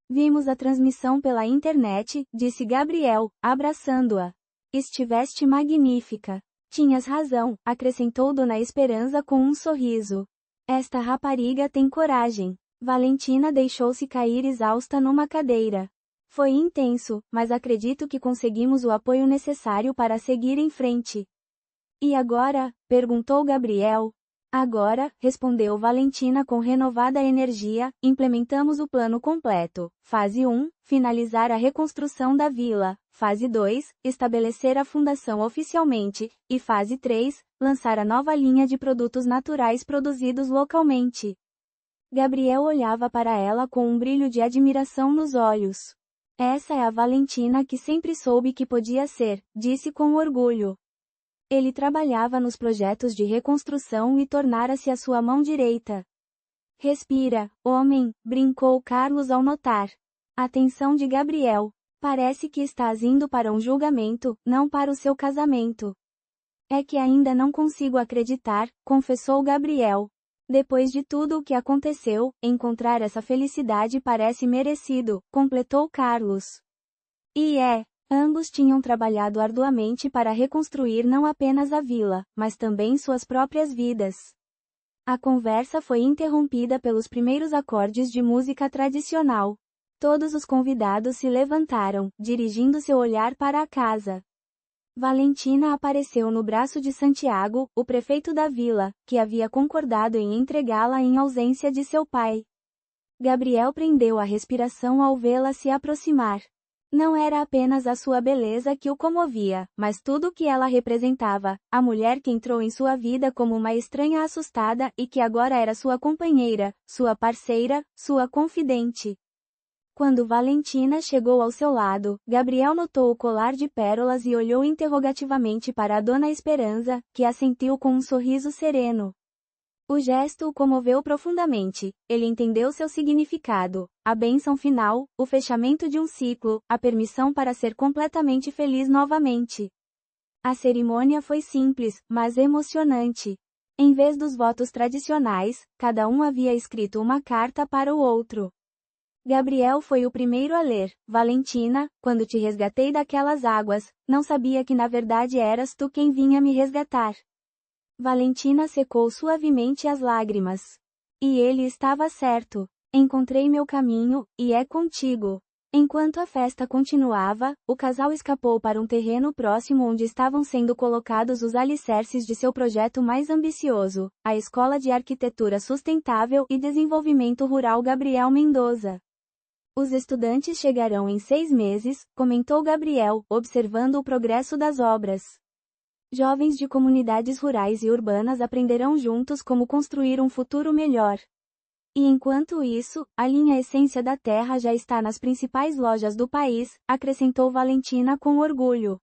Vimos a transmissão pela internet, disse Gabriel, abraçando-a. Estiveste magnífica. Tinhas razão, acrescentou Dona Esperança com um sorriso. Esta rapariga tem coragem. Valentina deixou-se cair exausta numa cadeira. Foi intenso, mas acredito que conseguimos o apoio necessário para seguir em frente. E agora? Perguntou Gabriel. Agora, respondeu Valentina com renovada energia, implementamos o plano completo. Fase 1, finalizar a reconstrução da vila. Fase 2, estabelecer a fundação oficialmente. E fase 3, lançar a nova linha de produtos naturais produzidos localmente. Gabriel olhava para ela com um brilho de admiração nos olhos. Essa é a Valentina que sempre soube que podia ser, disse com orgulho. Ele trabalhava nos projetos de reconstrução e tornara-se a sua mão direita. Respira, homem, brincou Carlos ao notar a atenção de Gabriel. Parece que estás indo para um julgamento, não para o seu casamento. É que ainda não consigo acreditar, confessou Gabriel. Depois de tudo o que aconteceu, encontrar essa felicidade parece merecido, completou Carlos. E ambos tinham trabalhado arduamente para reconstruir não apenas a vila, mas também suas próprias vidas. A conversa foi interrompida pelos primeiros acordes de música tradicional. Todos os convidados se levantaram, dirigindo seu olhar para a casa. Valentina apareceu no braço de Santiago, o prefeito da vila, que havia concordado em entregá-la em ausência de seu pai. Gabriel prendeu a respiração ao vê-la se aproximar. Não era apenas a sua beleza que o comovia, mas tudo o que ela representava, a mulher que entrou em sua vida como uma estranha assustada e que agora era sua companheira, sua parceira, sua confidente. Quando Valentina chegou ao seu lado, Gabriel notou o colar de pérolas e olhou interrogativamente para a Dona Esperança, que assentiu com um sorriso sereno. O gesto o comoveu profundamente. Ele entendeu seu significado, a bênção final, o fechamento de um ciclo, a permissão para ser completamente feliz novamente. A cerimônia foi simples, mas emocionante. Em vez dos votos tradicionais, cada um havia escrito uma carta para o outro. Gabriel foi o primeiro a ler. Valentina, quando te resgatei daquelas águas, não sabia que na verdade eras tu quem vinha me resgatar. Valentina secou suavemente as lágrimas. E ele estava certo. Encontrei meu caminho, e é contigo. Enquanto a festa continuava, o casal escapou para um terreno próximo onde estavam sendo colocados os alicerces de seu projeto mais ambicioso, a Escola de Arquitetura Sustentável e Desenvolvimento Rural Gabriel Mendoza. Os estudantes chegarão em 6 meses, comentou Gabriel, observando o progresso das obras. Jovens de comunidades rurais e urbanas aprenderão juntos como construir um futuro melhor. E enquanto isso, a linha Essência da Terra já está nas principais lojas do país, acrescentou Valentina com orgulho.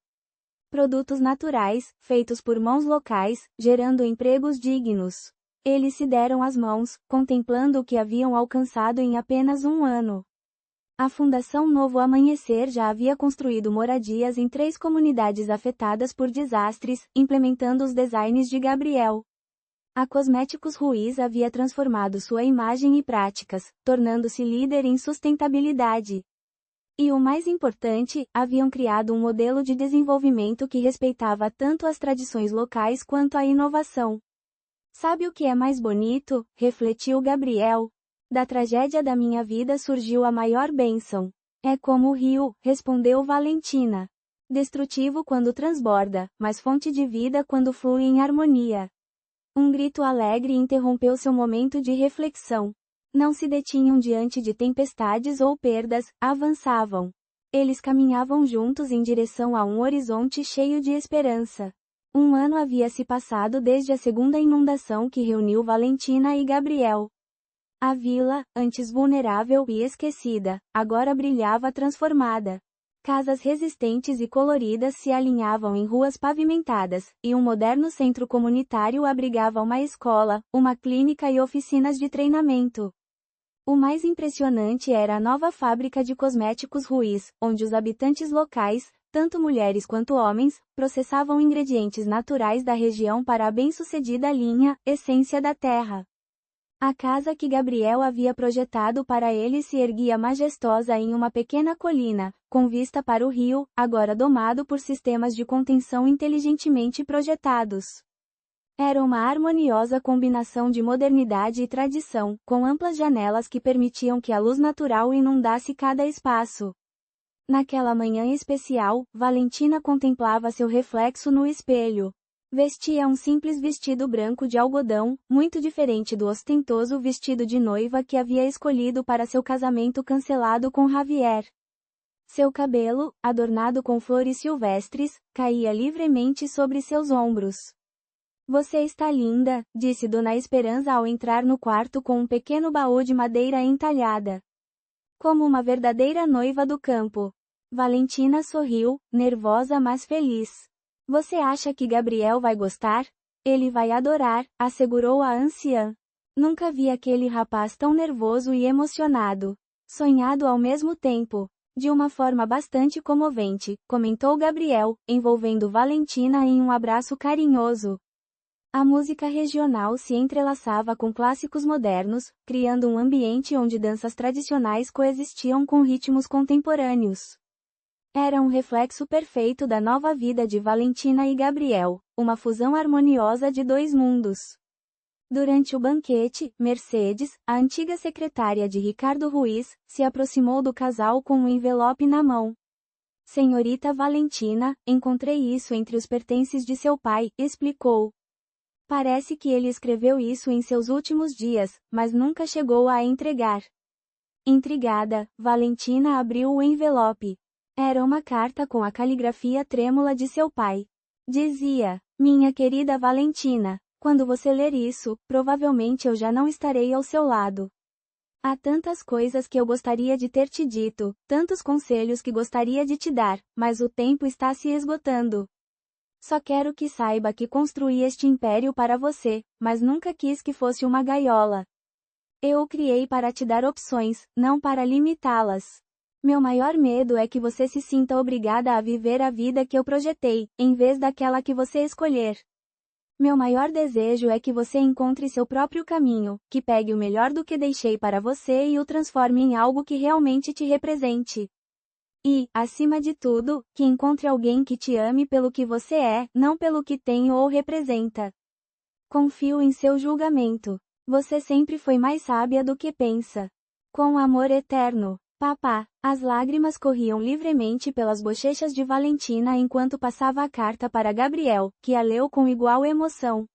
Produtos naturais, feitos por mãos locais, gerando empregos dignos. Eles se deram as mãos, contemplando o que haviam alcançado em apenas um ano. A Fundação Novo Amanhecer já havia construído moradias em 3 comunidades afetadas por desastres, implementando os designs de Gabriel. A Cosméticos Ruiz havia transformado sua imagem e práticas, tornando-se líder em sustentabilidade. E o mais importante, haviam criado um modelo de desenvolvimento que respeitava tanto as tradições locais quanto a inovação. Sabe o que é mais bonito? Refletiu Gabriel. Da tragédia da minha vida surgiu a maior bênção. É como o rio, respondeu Valentina. Destrutivo quando transborda, mas fonte de vida quando flui em harmonia. Um grito alegre interrompeu seu momento de reflexão. Não se detinham diante de tempestades ou perdas, avançavam. Eles caminhavam juntos em direção a um horizonte cheio de esperança. Um ano havia se passado desde a segunda inundação que reuniu Valentina e Gabriel. A vila, antes vulnerável e esquecida, agora brilhava transformada. Casas resistentes e coloridas se alinhavam em ruas pavimentadas, e um moderno centro comunitário abrigava uma escola, uma clínica e oficinas de treinamento. O mais impressionante era a nova fábrica de cosméticos Ruiz, onde os habitantes locais, tanto mulheres quanto homens, processavam ingredientes naturais da região para a bem-sucedida linha Essência da Terra. A casa que Gabriel havia projetado para ele se erguia majestosa em uma pequena colina, com vista para o rio, agora domado por sistemas de contenção inteligentemente projetados. Era uma harmoniosa combinação de modernidade e tradição, com amplas janelas que permitiam que a luz natural inundasse cada espaço. Naquela manhã especial, Valentina contemplava seu reflexo no espelho. Vestia um simples vestido branco de algodão, muito diferente do ostentoso vestido de noiva que havia escolhido para seu casamento cancelado com Javier. Seu cabelo, adornado com flores silvestres, caía livremente sobre seus ombros. Você está linda, disse Dona Esperança ao entrar no quarto com um pequeno baú de madeira entalhada. Como uma verdadeira noiva do campo. Valentina sorriu, nervosa mas feliz. Você acha que Gabriel vai gostar? Ele vai adorar, assegurou a anciã. Nunca vi aquele rapaz tão nervoso e emocionado. Sonhado ao mesmo tempo. De uma forma bastante comovente, comentou Gabriel, envolvendo Valentina em um abraço carinhoso. A música regional se entrelaçava com clássicos modernos, criando um ambiente onde danças tradicionais coexistiam com ritmos contemporâneos. Era um reflexo perfeito da nova vida de Valentina e Gabriel, uma fusão harmoniosa de 2 mundos. Durante o banquete, Mercedes, a antiga secretária de Ricardo Ruiz, se aproximou do casal com um envelope na mão. Senhorita Valentina, encontrei isso entre os pertences de seu pai, explicou. Parece que ele escreveu isso em seus últimos dias, mas nunca chegou a entregar. Intrigada, Valentina abriu o envelope. Era uma carta com a caligrafia trêmula de seu pai. Dizia: Minha querida Valentina, quando você ler isso, provavelmente eu já não estarei ao seu lado. Há tantas coisas que eu gostaria de ter te dito, tantos conselhos que gostaria de te dar, mas o tempo está se esgotando. Só quero que saiba que construí este império para você, mas nunca quis que fosse uma gaiola. Eu o criei para te dar opções, não para limitá-las. Meu maior medo é que você se sinta obrigada a viver a vida que eu projetei, em vez daquela que você escolher. Meu maior desejo é que você encontre seu próprio caminho, que pegue o melhor do que deixei para você e o transforme em algo que realmente te represente. E, acima de tudo, que encontre alguém que te ame pelo que você é, não pelo que tem ou representa. Confio em seu julgamento. Você sempre foi mais sábia do que pensa. Com amor eterno. Papá. As lágrimas corriam livremente pelas bochechas de Valentina enquanto passava a carta para Gabriel, que a leu com igual emoção.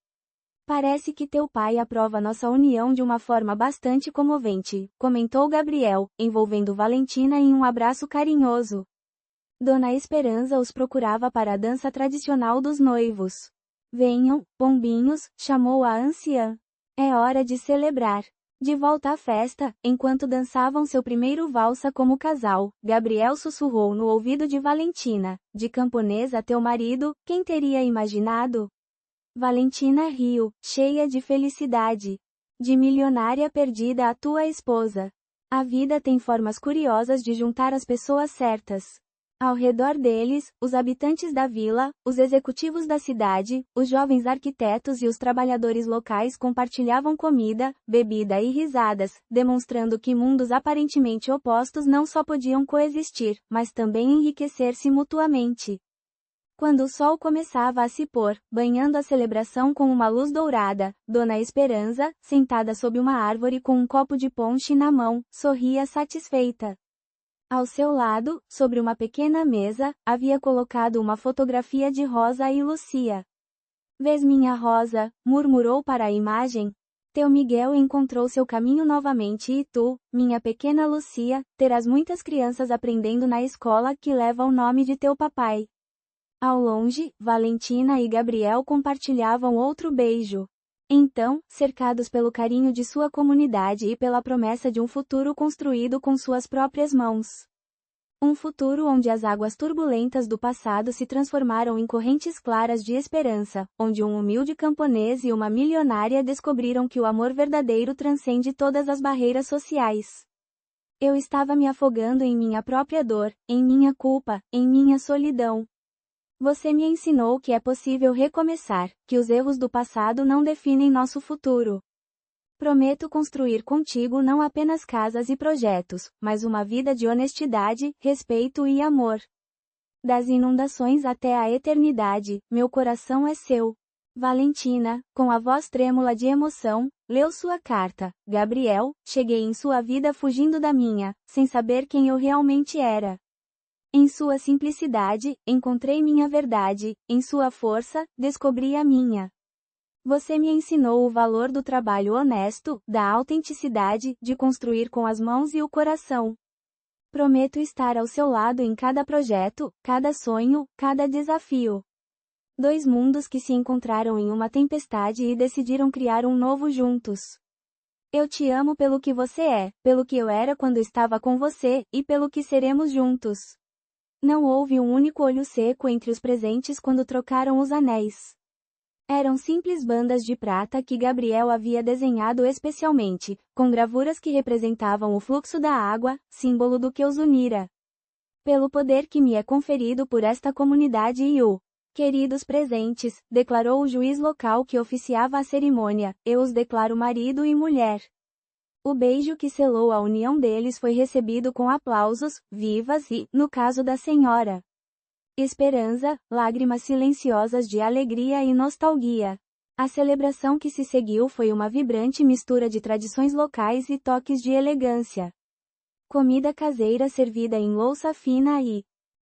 Parece que teu pai aprova nossa união de uma forma bastante comovente, comentou Gabriel, envolvendo Valentina em um abraço carinhoso. Dona Esperança os procurava para a dança tradicional dos noivos. Venham, pombinhos, chamou a anciã. É hora de celebrar. De volta à festa, enquanto dançavam seu primeiro valsa como casal, Gabriel sussurrou no ouvido de Valentina: De camponesa teu marido, quem teria imaginado? Valentina riu, cheia de felicidade. De milionária perdida a tua esposa. A vida tem formas curiosas de juntar as pessoas certas. Ao redor deles, os habitantes da vila, os executivos da cidade, os jovens arquitetos e os trabalhadores locais compartilhavam comida, bebida e risadas, demonstrando que mundos aparentemente opostos não só podiam coexistir, mas também enriquecer-se mutuamente. Quando o sol começava a se pôr, banhando a celebração com uma luz dourada, Dona Esperança, sentada sob uma árvore com um copo de ponche na mão, sorria satisfeita. Ao seu lado, sobre uma pequena mesa, havia colocado uma fotografia de Rosa e Lucia. Vês minha Rosa, murmurou para a imagem. Teu Miguel encontrou seu caminho novamente e tu, minha pequena Lucia, terás muitas crianças aprendendo na escola que leva o nome de teu papai. Ao longe, Valentina e Gabriel compartilhavam outro beijo. Então, cercados pelo carinho de sua comunidade e pela promessa de um futuro construído com suas próprias mãos. Um futuro onde as águas turbulentas do passado se transformaram em correntes claras de esperança, onde um humilde camponês e uma milionária descobriram que o amor verdadeiro transcende todas as barreiras sociais. Eu estava me afogando em minha própria dor, em minha culpa, em minha solidão. Você me ensinou que é possível recomeçar, que os erros do passado não definem nosso futuro. Prometo construir contigo não apenas casas e projetos, mas uma vida de honestidade, respeito e amor. Das inundações até a eternidade, meu coração é seu. Valentina, com a voz trêmula de emoção, leu sua carta. Gabriel, cheguei em sua vida fugindo da minha, sem saber quem eu realmente era. Em sua simplicidade, encontrei minha verdade, em sua força, descobri a minha. Você me ensinou o valor do trabalho honesto, da autenticidade, de construir com as mãos e o coração. Prometo estar ao seu lado em cada projeto, cada sonho, cada desafio. Dois mundos que se encontraram em uma tempestade e decidiram criar um novo juntos. Eu te amo pelo que você é, pelo que eu era quando estava com você, e pelo que seremos juntos. Não houve um único olho seco entre os presentes quando trocaram os anéis. Eram simples bandas de prata que Gabriel havia desenhado especialmente, com gravuras que representavam o fluxo da água, símbolo do que os unira. Pelo poder que me é conferido por esta comunidade e o queridos presentes, declarou o juiz local que oficiava a cerimônia, eu os declaro marido e mulher. O beijo que selou a união deles foi recebido com aplausos, vivas e, no caso da senhora Esperança, lágrimas silenciosas de alegria e nostalgia. A celebração que se seguiu foi uma vibrante mistura de tradições locais e toques de elegância. Comida caseira servida em louça fina e,